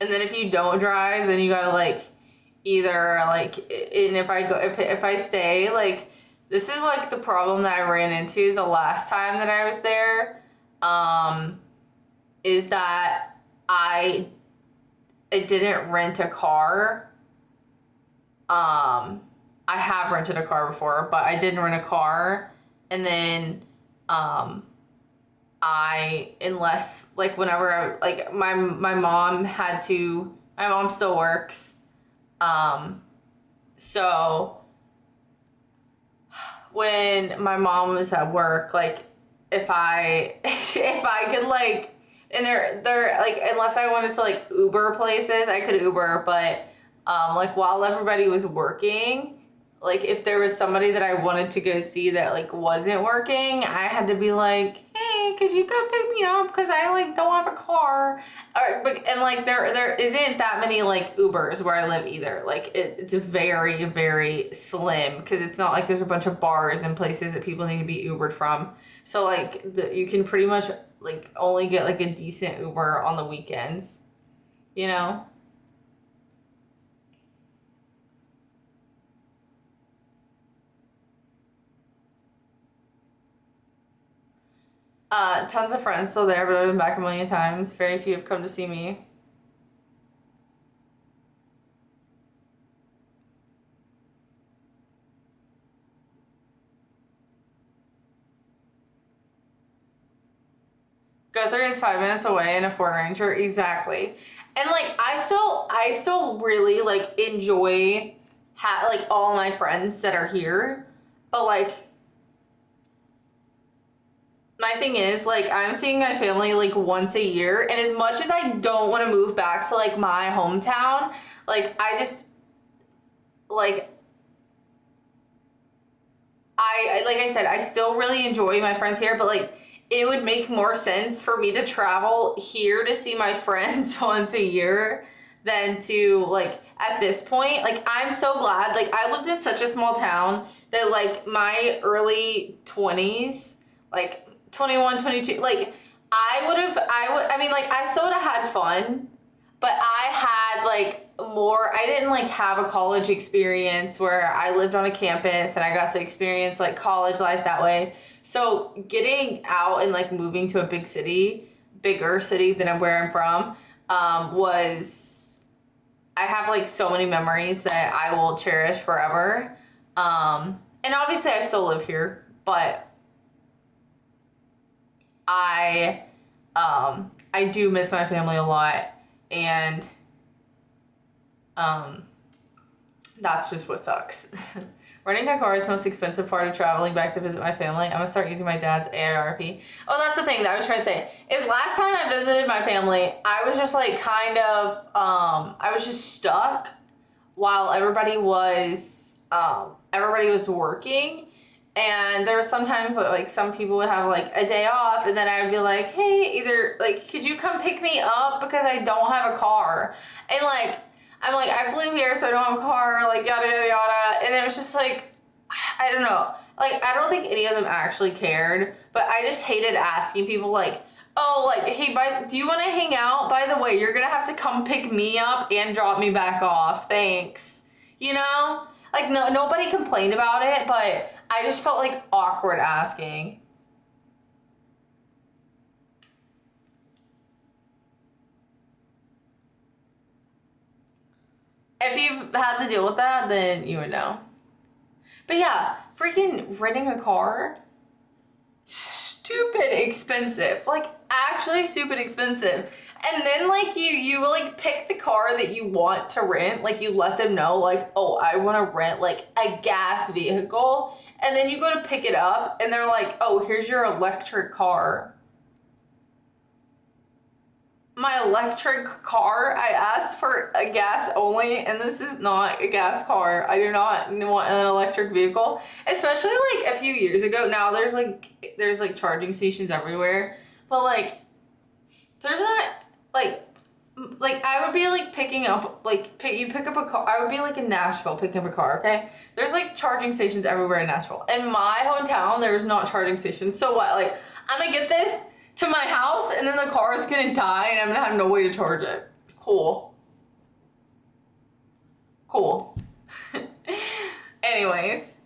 And then if you don't drive, then you gotta like either like, and if I stay, like this is like the problem that I ran into the last time that I was there, is that I didn't rent a car. I have rented a car before, but I didn't rent a car, and then unless like whenever my mom still works, so when my mom was at work, like if I could like, and they're like, unless I wanted to like Uber places, I could Uber, but like while everybody was working, like if there was somebody that I wanted to go see that like wasn't working, I had to be like, hey, could you come pick me up because I like don't have a car, and like there isn't that many like Ubers where I live either. Like it's very, very slim because it's not like there's a bunch of bars and places that people need to be Ubered from. So like you can pretty much like only get like a decent Uber on the weekends, you know? Tons of friends still there, but I've been back a million times. Very few have come to see me. Guthrie is 5 minutes away in a Ford Ranger, exactly. And like I still really like enjoy like all my friends that are here, but like my thing is like I'm seeing my family like once a year, and as much as I don't want to move back to like my hometown, like I just like like I said, I still really enjoy my friends here, but like it would make more sense for me to travel here to see my friends once a year than to like at this point. Like I'm so glad, like I lived in such a small town that like my early 20s, like 21, 22, like I mean like I still would have had fun, but I had like I didn't like have a college experience where I lived on a campus and I got to experience like college life that way. So getting out and like moving to a bigger city than where I'm from, I have like so many memories that I will cherish forever. And obviously I still live here, but I do miss my family a lot, and that's just what sucks. Renting a car is the most expensive part of traveling back to visit my family. I'm gonna start using my dad's AARP. Oh, that's the thing that I was trying to say, is last time I visited my family, I was just like I was just stuck while everybody was working. And there were sometimes like some people would have like a day off, and then I would be like, hey, either like, could you come pick me up because I don't have a car? And like, I'm like, I flew here so I don't have a car, like yada yada yada. And it was just like, I don't know. Like, I don't think any of them actually cared, but I just hated asking people like, oh, like, hey, do you want to hang out? By the way, you're gonna have to come pick me up and drop me back off. Thanks. You know? Like, no, nobody complained about it, but I just felt like awkward asking. If you've had to deal with that, then you would know. But yeah, freaking renting a car, stupid expensive. Like, actually stupid expensive. And then like you like pick the car that you want to rent. Like, you let them know like, oh, I want to rent like a gas vehicle. And then you go to pick it up and they're like, oh, here's your electric car. My electric car, I asked for a gas only, and this is not a gas car. I do not want an electric vehicle, especially like a few years ago. Now there's like charging stations everywhere, but like there's not like I would be like picking up you pick up a car. I would be like in Nashville picking up a car. Okay, there's like charging stations everywhere in Nashville. In my hometown, there's not charging stations. So what? Like, I'm gonna get this to my house, and then the car is gonna die, and I'm gonna have no way to charge it. Cool. Anyways,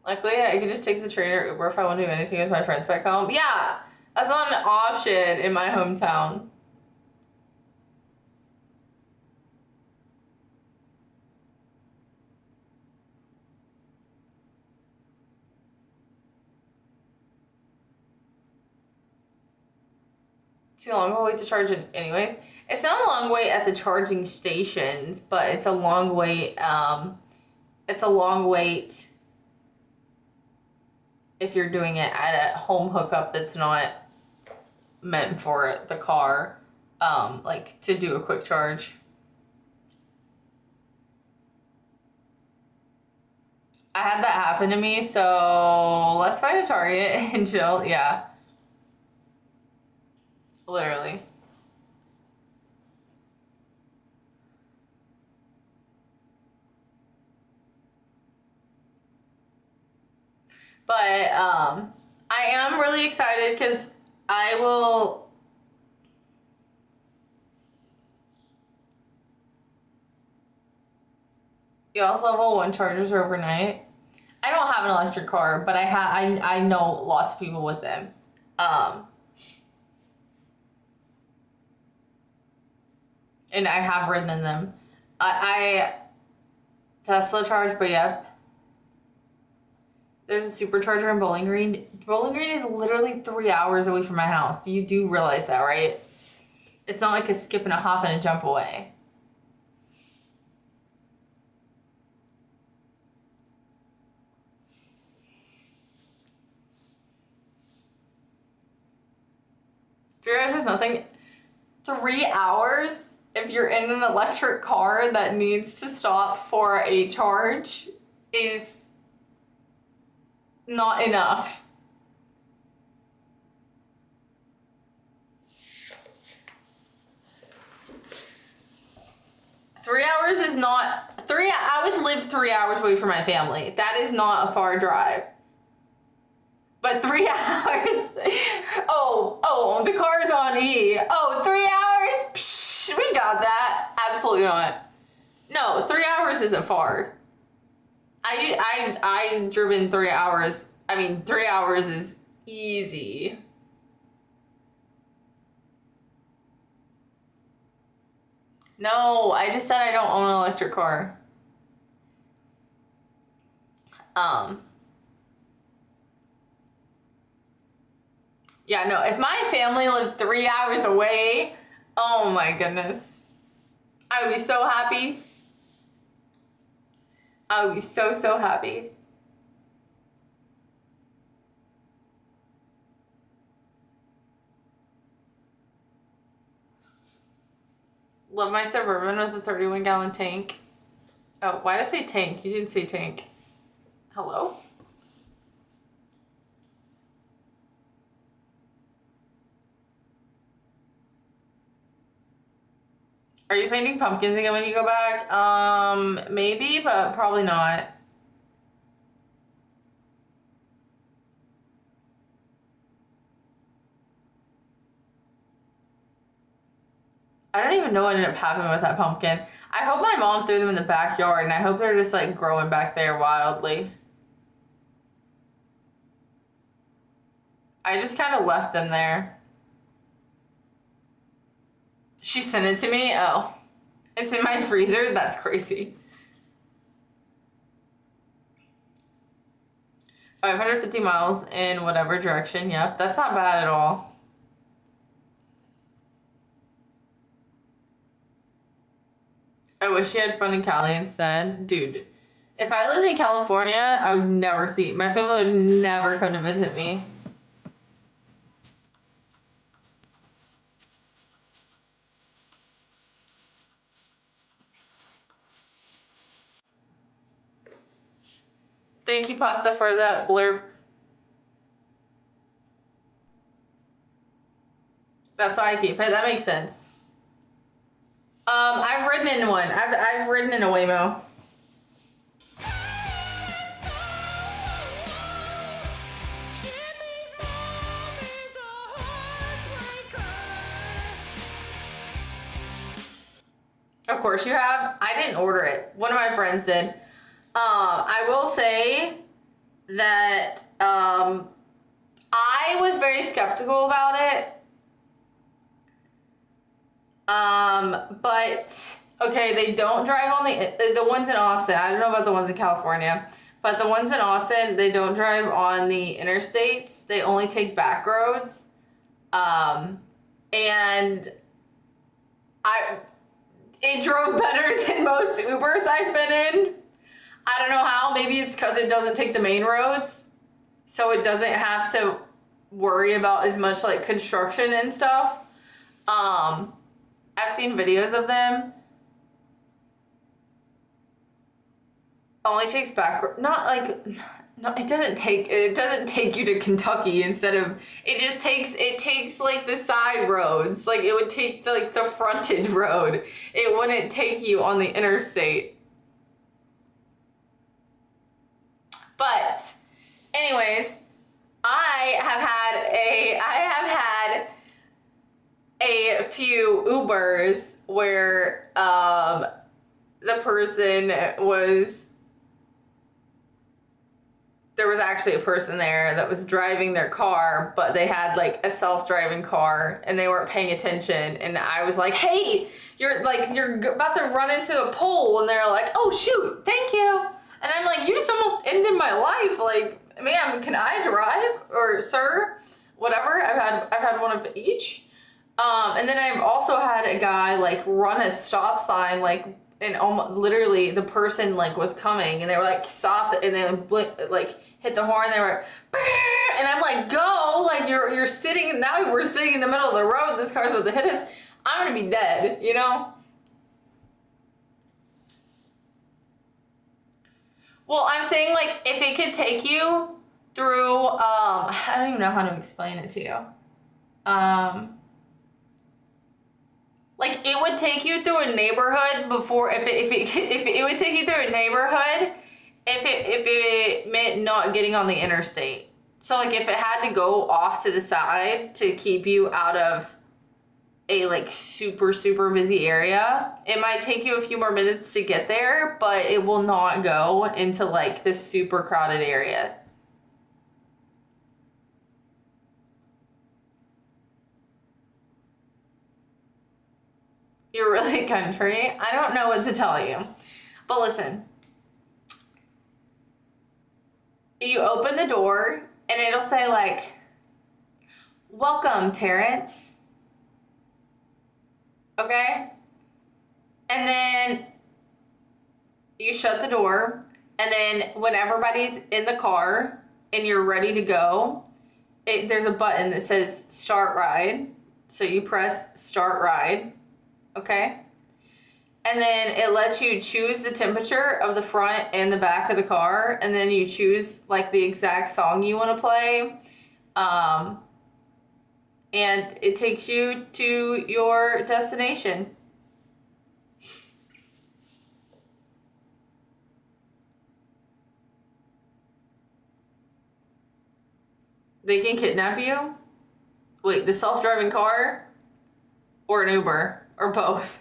luckily I can just take the train or Uber if I want to do anything with my friends back home. Yeah, that's not an option in my hometown. Too long of a wait to charge it anyways. It's not a long wait at the charging stations, but it's a long wait, if you're doing it at a home hookup that's not meant for the car, like to do a quick charge. I had that happen to me, so let's find a Target and chill. Yeah. Literally. But I am really excited because I will. Y'all's level 1 chargers are overnight. I don't have an electric car, but I know lots of people with them. And I have ridden in them. I Tesla charge, but yeah. There's a supercharger in Bowling Green. Bowling Green is literally 3 hours away from my house. You do realize that, right? It's not like a skip and a hop and a jump away. Three hours is nothing. 3 hours? If you're in an electric car that needs to stop for a charge is not enough. I would live 3 hours away from my family. That is not a far drive. But 3 hours, oh, the car's on E. Oh, 3 hours? Psh, we got that. Absolutely not. No, 3 hours isn't far. I've driven 3 hours. I mean, 3 hours is easy. No, I just said I don't own an electric car. Yeah, no, if my family lived 3 hours away, oh my goodness. I would be so happy. I would be so, so happy. Love my Suburban with a 31-gallon tank. Oh, why did I say tank? You didn't say tank. Hello? Are you painting pumpkins again when you go back? Maybe, but probably not. I don't even know what ended up happening with that pumpkin. I hope my mom threw them in the backyard, and I hope they're just like growing back there wildly. I just kind of left them there. She sent it to me? Oh. It's in my freezer? That's crazy. 550 miles in whatever direction. Yep, that's not bad at all. I wish you had fun in Cali instead. Dude, if I lived in California, I would never see... My family would never come to visit me. Thank you, Pasta, for that blurb. That's why I keep it. That makes sense. I've ridden in one. I've ridden in a Waymo. Of course you have. I didn't order it. One of my friends did. I will say that I was very skeptical about it. But okay, they don't drive on the ones in Austin. I don't know about the ones in California, but the ones in Austin, they don't drive on the interstates. They only take back roads. And it drove better than most Ubers I've been in. I don't know how. Maybe it's because it doesn't take the main roads, so it doesn't have to worry about as much like construction and stuff. I've seen videos of them. Only takes back, not like, no, it doesn't take you to Kentucky instead of, it takes like the side roads. Like it would take the frontage road. It wouldn't take you on the interstate. But anyways, I have had a few Ubers where the person was, there was actually a person there that was driving their car, but they had like a self-driving car and they weren't paying attention, and I was like, hey, you're about to run into a pole, and they're like, oh shoot, thank you. And I'm like, you just almost ended my life. Like, ma'am, can I drive? Or sir, whatever. I've had one of each. And then I've also had a guy like run a stop sign, like, and almost literally the person like was coming, and they were like stopped, and they like hit the horn. They were, and I'm like, go, like you're sitting, now we're sitting in the middle of the road. This car's about to hit us. I'm gonna be dead, you know. Well, I'm saying, like, if it could take you through, I don't even know how to explain it to you. Like, it would take you through a neighborhood before, if it would take you through a neighborhood if it meant not getting on the interstate. So, like, if it had to go off to the side to keep you out of a like super, super busy area. It might take you a few more minutes to get there, but it will not go into like this super crowded area. You're really country. I don't know what to tell you. But listen. You open the door and it'll say like, welcome, Terrence. Okay? And then you shut the door. And then when everybody's in the car and you're ready to go, there's a button that says start ride. So you press start ride. Okay? And then it lets you choose the temperature of the front and the back of the car. And then you choose like the exact song you want to play. And it takes you to your destination. They can kidnap you? Wait, the self-driving car? Or an Uber? Or both?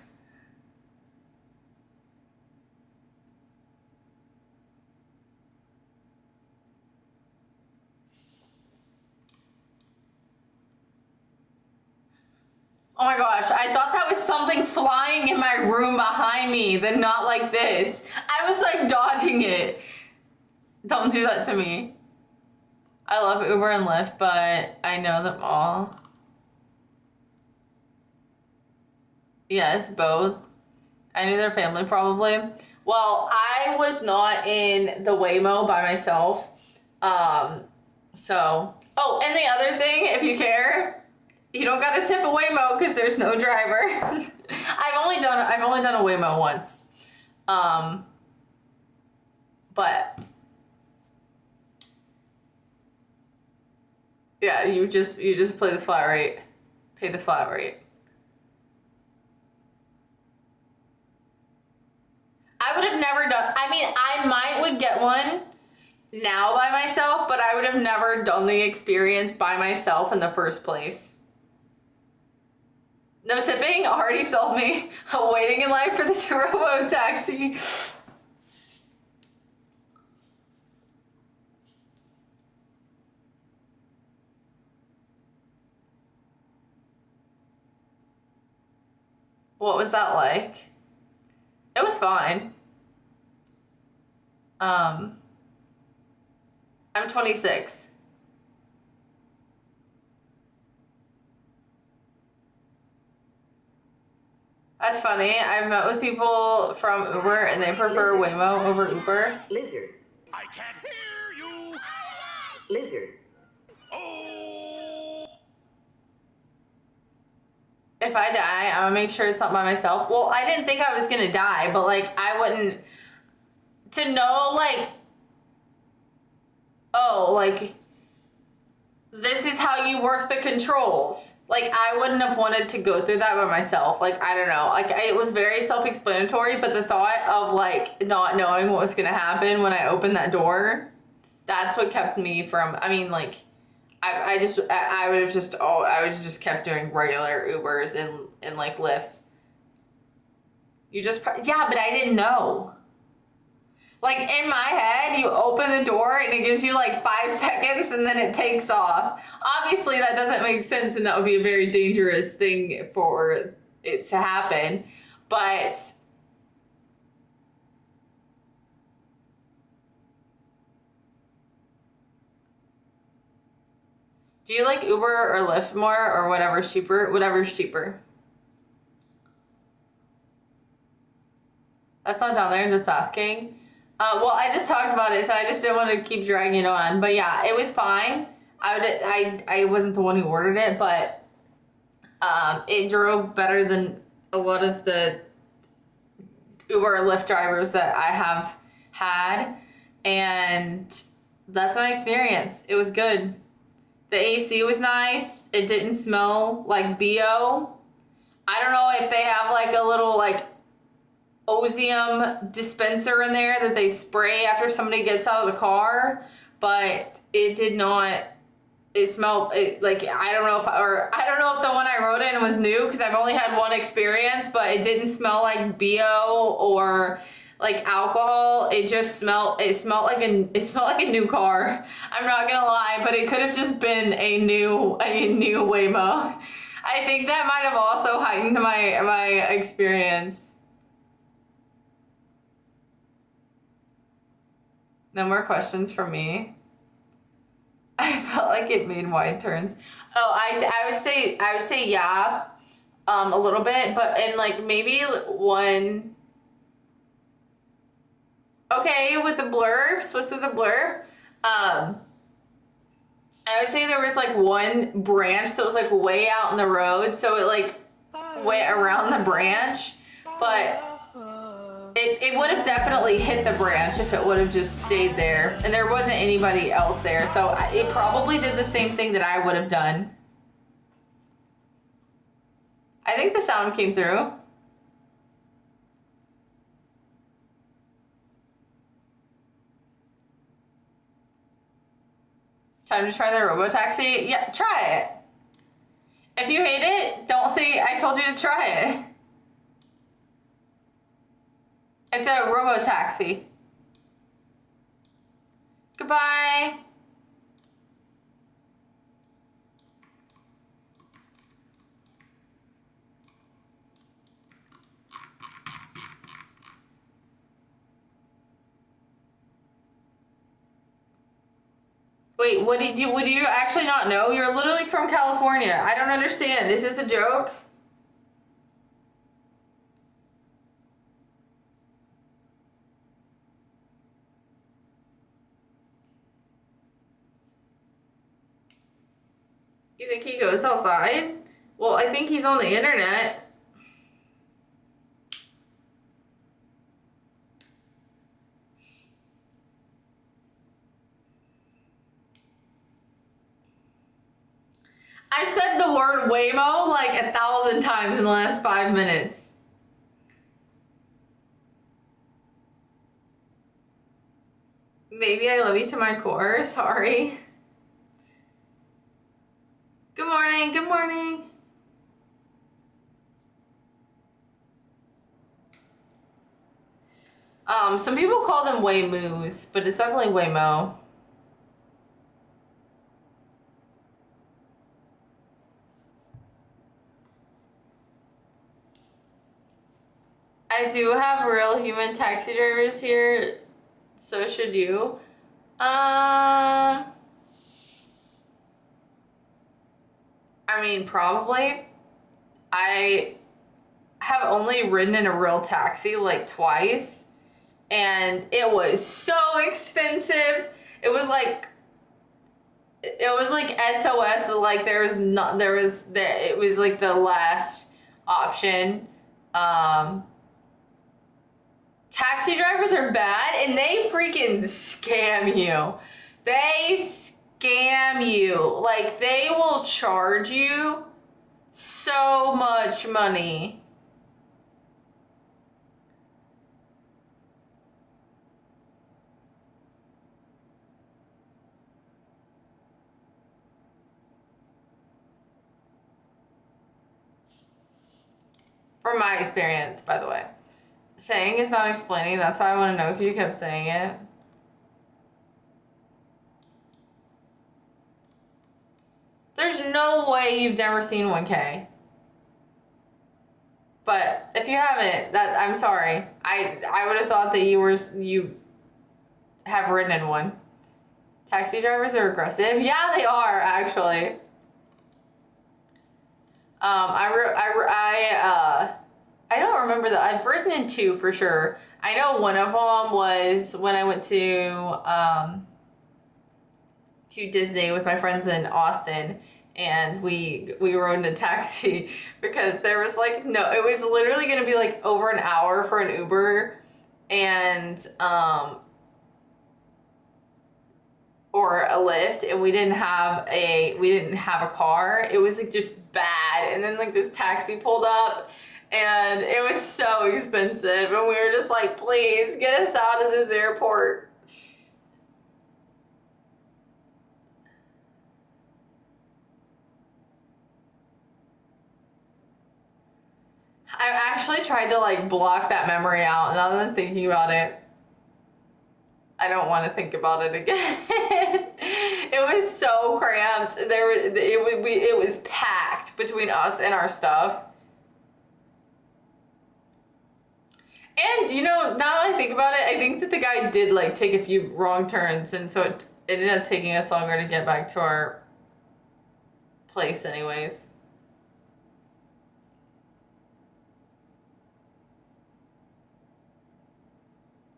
Oh my gosh, I thought that was something flying in my room behind me, then not like this. I was like dodging it. Don't do that to me. I love Uber and Lyft, but I know them all. Yes, both. I knew their family probably. Well, I was not in the Waymo by myself. So, oh, and the other thing, if you care, you don't gotta tip a Waymo because there's no driver. I've only done a Waymo once. But yeah, you just play the flat rate. Pay the flat rate. I would have never done, I mean, I would get one now by myself, but I would have never done the experience by myself in the first place. No tipping already sold me. Waiting in line for the Turobo taxi. What was that like? It was fine. I'm 26. That's funny. I've met with people from Uber and they prefer Waymo over Uber. Lizard. I can't hear you. Lizard. Oh. If I die, I'm gonna make sure it's not by myself. Well, I didn't think I was gonna die, but like I wouldn't, to know like, oh, like this is how you work the controls. Like I wouldn't have wanted to go through that by myself. Like, I don't know, like it was very self-explanatory, but the thought of like not knowing what was gonna happen when I opened that door, that's what kept me from, I mean, like, I would have just kept doing regular Ubers and like Lyfts. Yeah, but I didn't know. Like in my head, you open the door and it gives you like 5 seconds and then it takes off. Obviously that doesn't make sense and that would be a very dangerous thing for it to happen. But do you like Uber or Lyft more or whatever's cheaper? Whatever's cheaper. That's not down there, just asking. Well, I just talked about it, so I just didn't want to keep dragging it on. But yeah, it was fine. I wasn't the one who ordered it, but it drove better than a lot of the Uber or Lyft drivers that I have had. And that's my experience. It was good. The AC was nice. It didn't smell like BO. I don't know if they have like a little like Ozium dispenser in there that they spray after somebody gets out of the car, but it did not it smelled like I don't know if the one I wrote in was new because I've only had one experience, but it didn't smell like BO or like alcohol. It smelled like a new car. I'm not gonna lie, but it could have just been a new Waymo. I think that might have also heightened my experience. No more questions from me. I felt like it made wide turns. Oh, I would say yeah, a little bit, but in like maybe one. Okay, with the blurbs, what's with the blurb? I would say there was like one branch that was like way out in the road, so it like went around the branch, but it would have definitely hit the branch if it would have just stayed there, and there wasn't anybody else there, so it probably did the same thing that I would have done. I think the sound came through. Time to try the robotaxi? Yeah, try it. If you hate it, don't say I told you to try it. It's a robotaxi. Goodbye. Wait, what do you actually not know? You're literally from California. I don't understand. Is this a joke? You think he goes outside? Well, I think he's on the internet. I've said the word Waymo like 1,000 times in the last 5 minutes. Maybe I love you to my core. Sorry. Good morning. Good morning. Some people call them Waymoos, but it's definitely Waymo. I do have real human taxi drivers here, so should you. I mean, probably. I have only ridden in a real taxi like twice, and it was so expensive. It was like SOS. Like it was like the last option. Taxi drivers are bad, and they freaking scam you. They scam you. Like, they will charge you so much money. From my experience, by the way. Saying is not explaining. That's why I want to know, because you kept saying it. There's no way you've never seen 1K. But if you haven't, I'm sorry. I would have thought that you have ridden in one. Taxi drivers are aggressive. Yeah, they are actually. I don't remember I've ridden in two for sure. I know one of them was when I went to Disney with my friends in Austin, and we rode in a taxi because there was like it was literally gonna be like over an hour for an Uber, and or a Lyft, and we didn't have a car. It was like just bad, and then like this taxi pulled up, and it was so expensive, and we were just like, please get us out of this airport. I actually tried to like block that memory out. Now that I'm thinking about it, I don't want to think about it again. It was so cramped. It was packed between us and our stuff. And you know, now that I think about it, I think that the guy did like take a few wrong turns, and so it ended up taking us longer to get back to our place anyways.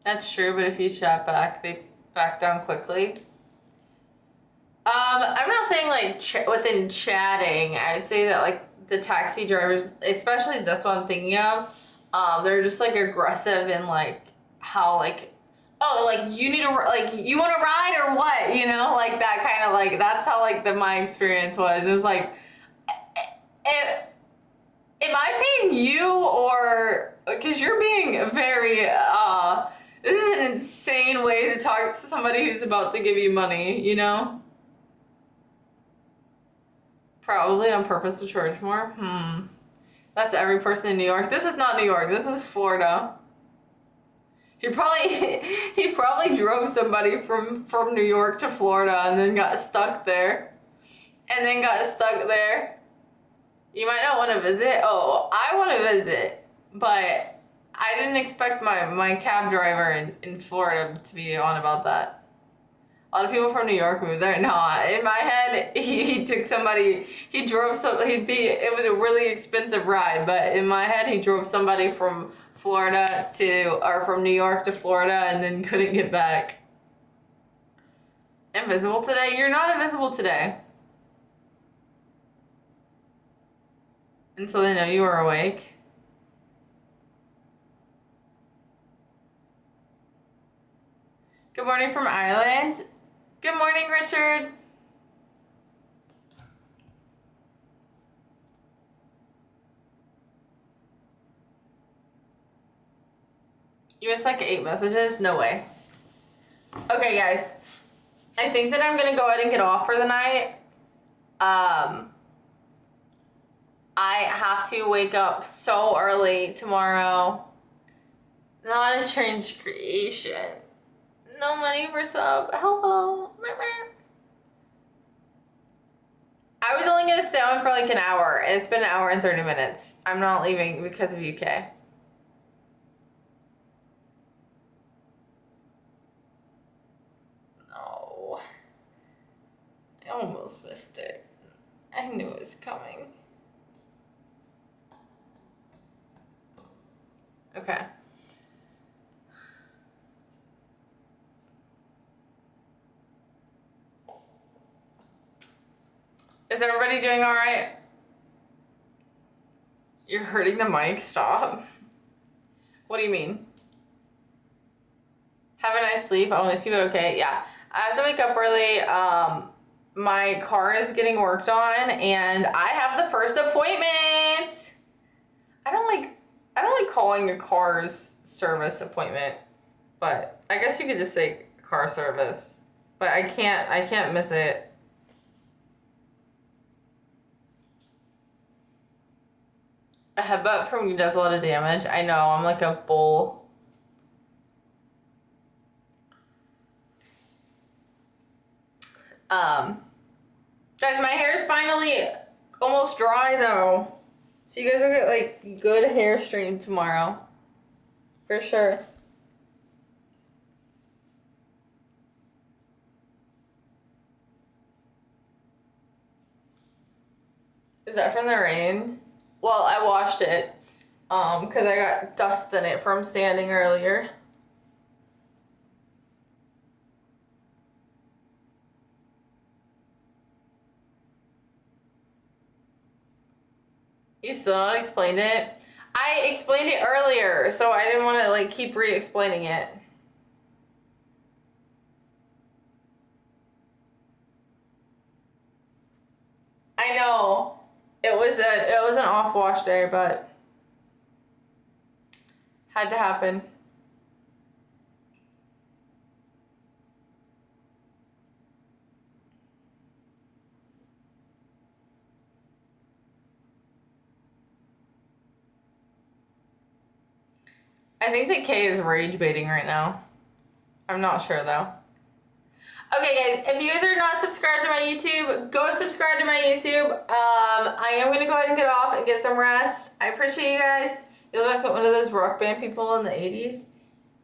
That's true, but if you chat back, they back down quickly. I'm not saying like within chatting. I'd say that like the taxi drivers, especially this one I'm thinking of, they're just like aggressive in like how like, oh, like you need to like you want to ride or what, you know, like that kind of like that's how like my experience was. It was like, am I paying you or because you're being very this is an insane way to talk to somebody who's about to give you money, you know? Probably on purpose to charge more. That's every person in New York. This is not New York. This is Florida. He probably drove somebody from New York to Florida and then got stuck there. You might not want to visit. Oh, I want to visit, but I didn't expect my cab driver in Florida to be on about that. A lot of people from New York moved there. No, in my head, he took somebody, he drove it was a really expensive ride, but in my head, he drove somebody from from New York to Florida and then couldn't get back. Invisible today? You're not invisible today. Until they know you are awake. Good morning from Ireland. Good morning, Richard. You missed like 8 messages? No way. Okay, guys. I think that I'm gonna go ahead and get off for the night. I have to wake up so early tomorrow. Not a strange creation. No money for sub. Hello. I was only gonna stay on for like an hour, and it's been an hour and 30 minutes. I'm not leaving because of UK. No. I almost missed it. I knew it was coming. Okay. Is everybody doing all right? You're hurting the mic? Stop. What do you mean? Have a nice sleep. I'll miss you, but okay. Yeah. I have to wake up early. My car is getting worked on, and I have the first appointment. I don't like calling a car's service appointment, but I guess you could just say car service. But I can't miss it. A headbutt from you does a lot of damage. I know, I'm like a bull. Guys, my hair is finally almost dry though. So you guys will get like good hair strain tomorrow. For sure. Is that from the rain? Well, I washed it. Because I got dust in it from sanding earlier. You still not explained it? I explained it earlier, so I didn't want to like keep re-explaining it. I know. It was an off wash day, but had to happen. I think that Kay is rage baiting right now. I'm not sure though. Okay, guys, if you guys are not subscribed to my YouTube, go subscribe to my YouTube. I am gonna go ahead and get off and get some rest. I appreciate you guys. You look like one of those rock band people in the 80s.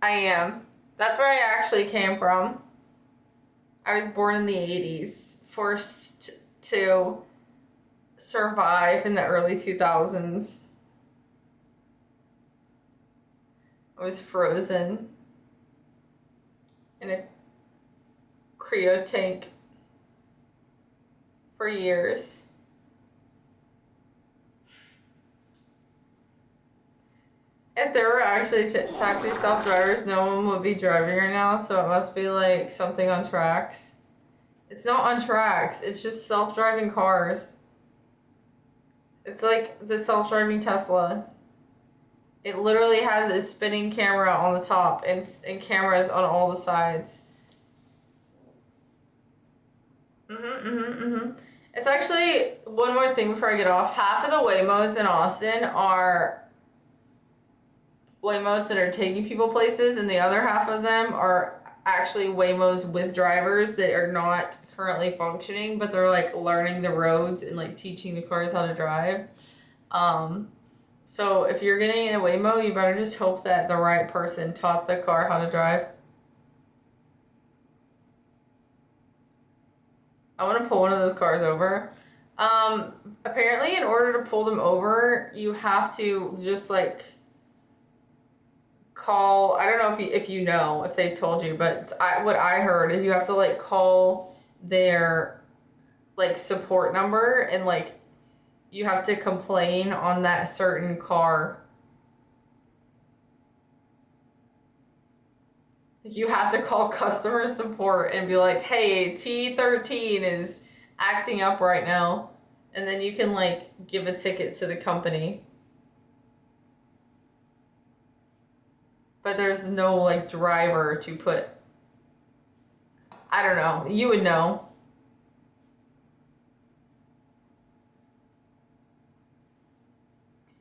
I am. That's where I actually came from. I was born in the 80s, forced to survive in the early 2000s. I was frozen in a cryo tank for years. If there were actually taxi self-drivers, no one would be driving right now, so it must be like something on tracks. It's not on tracks, it's just self-driving cars. It's like the self-driving Tesla. It literally has a spinning camera on the top and cameras on all the sides. It's actually, one more thing before I get off. Half of the Waymos in Austin are Waymos that are taking people places, and the other half of them are actually Waymos with drivers that are not currently functioning, but they're like learning the roads and like teaching the cars how to drive. So if you're getting in a Waymo, you better just hope that the right person taught the car how to drive. I want to pull one of those cars over. Apparently in order to pull them over, you have to just like call, I don't know if you know, if they've told you, but what I heard is you have to like call their like support number and like you have to complain on that certain car. You have to call customer support and be like, hey, T13 is acting up right now. And then you can like give a ticket to the company. But there's no like driver to put, I don't know, you would know.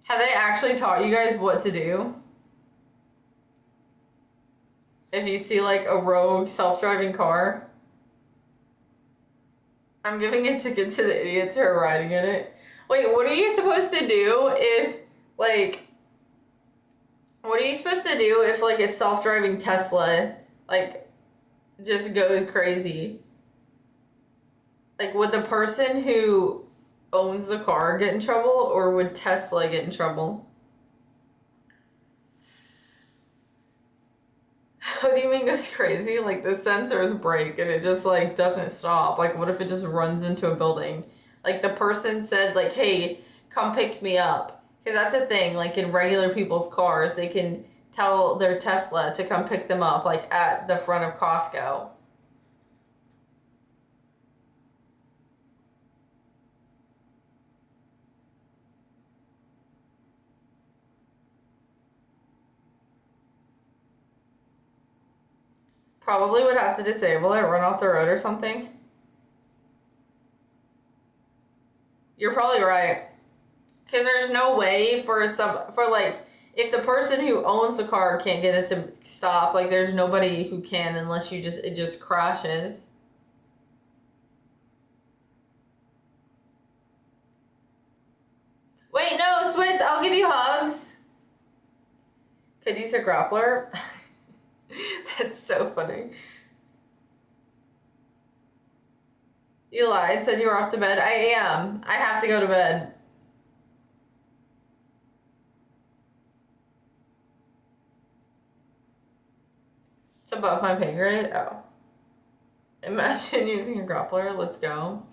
Have they actually taught you guys what to do? If you see like a rogue self-driving car. I'm giving a ticket to the idiots who are riding in it. Wait, what are you supposed to do if like, what are you supposed to do if like a self-driving Tesla like just goes crazy? Like would the person who owns the car get in trouble, or would Tesla get in trouble? What do you mean goes crazy? Like the sensors break and it just like doesn't stop. Like what if it just runs into a building? Like the person said like, hey, come pick me up. Because that's a thing, like in regular people's cars, they can tell their Tesla to come pick them up like at the front of Costco. Probably would have to disable it, run off the road or something. You're probably right. Because there's no way for like, if the person who owns the car can't get it to stop, like there's nobody who can unless it just crashes. Wait, no, Swiss, I'll give you hugs. Could use a grappler. That's so funny. You lied, said you were off to bed. I am. I have to go to bed. It's above my pay grade? Oh. Imagine using a grappler. Let's go.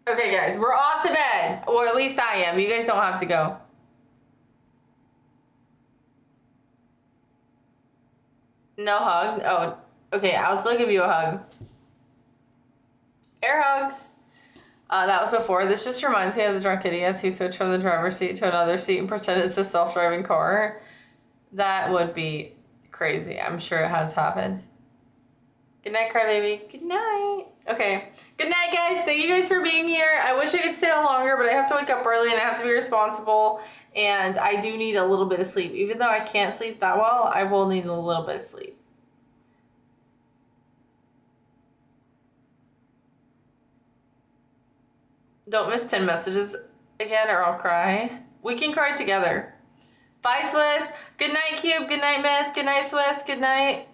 Okay, guys, we're off to bed. Or at least I am. You guys don't have to go. No hug? Oh, okay, I'll still give you a hug. Air hugs. That was before. This just reminds me of the drunk idiots who switch from the driver's seat to another seat and pretend it's a self-driving car. That would be crazy. I'm sure it has happened. Good night, crybaby. Good night. Okay. Good night, guys. Thank you guys for being here. I wish I could stay on longer, but I have to wake up early and I have to be responsible. And I do need a little bit of sleep. Even though I can't sleep that well, I will need a little bit of sleep. Don't miss 10 messages again or I'll cry. We can cry together. Bye, Swiss. Good night, Cube. Good night, Myth. Good night, Swiss. Good night.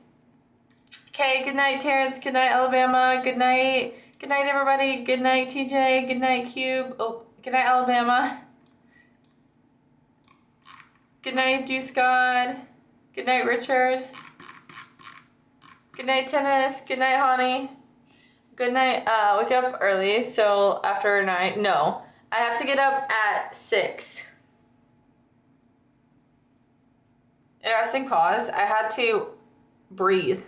Okay, good night, Terrence. Good night, Alabama. Good night. Good night, everybody. Good night, TJ. Good night, Cube. Oh, good night, Alabama. Good night, Juice God. Good night, Richard. Good night, Tennis. Good night, Honey. Good night. Wake up early, so after 9. No, I have to get up at 6. Interesting pause. I had to breathe.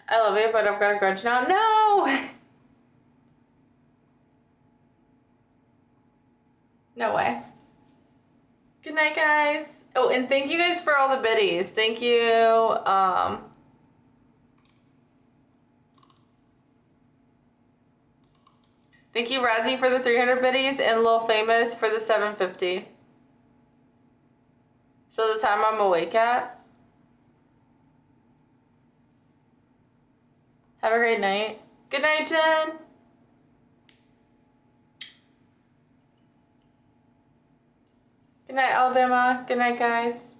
I love you, but I've got a grudge now. No! No way. Good night, guys. Oh, and thank you guys for all the biddies. Thank you. Thank you, Razzie, for the 300 biddies and Lil Famous for the 750. So the time I'm awake at. Have a great night. Good night, Jen. Good night, Alabama. Good night, guys.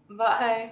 Bye.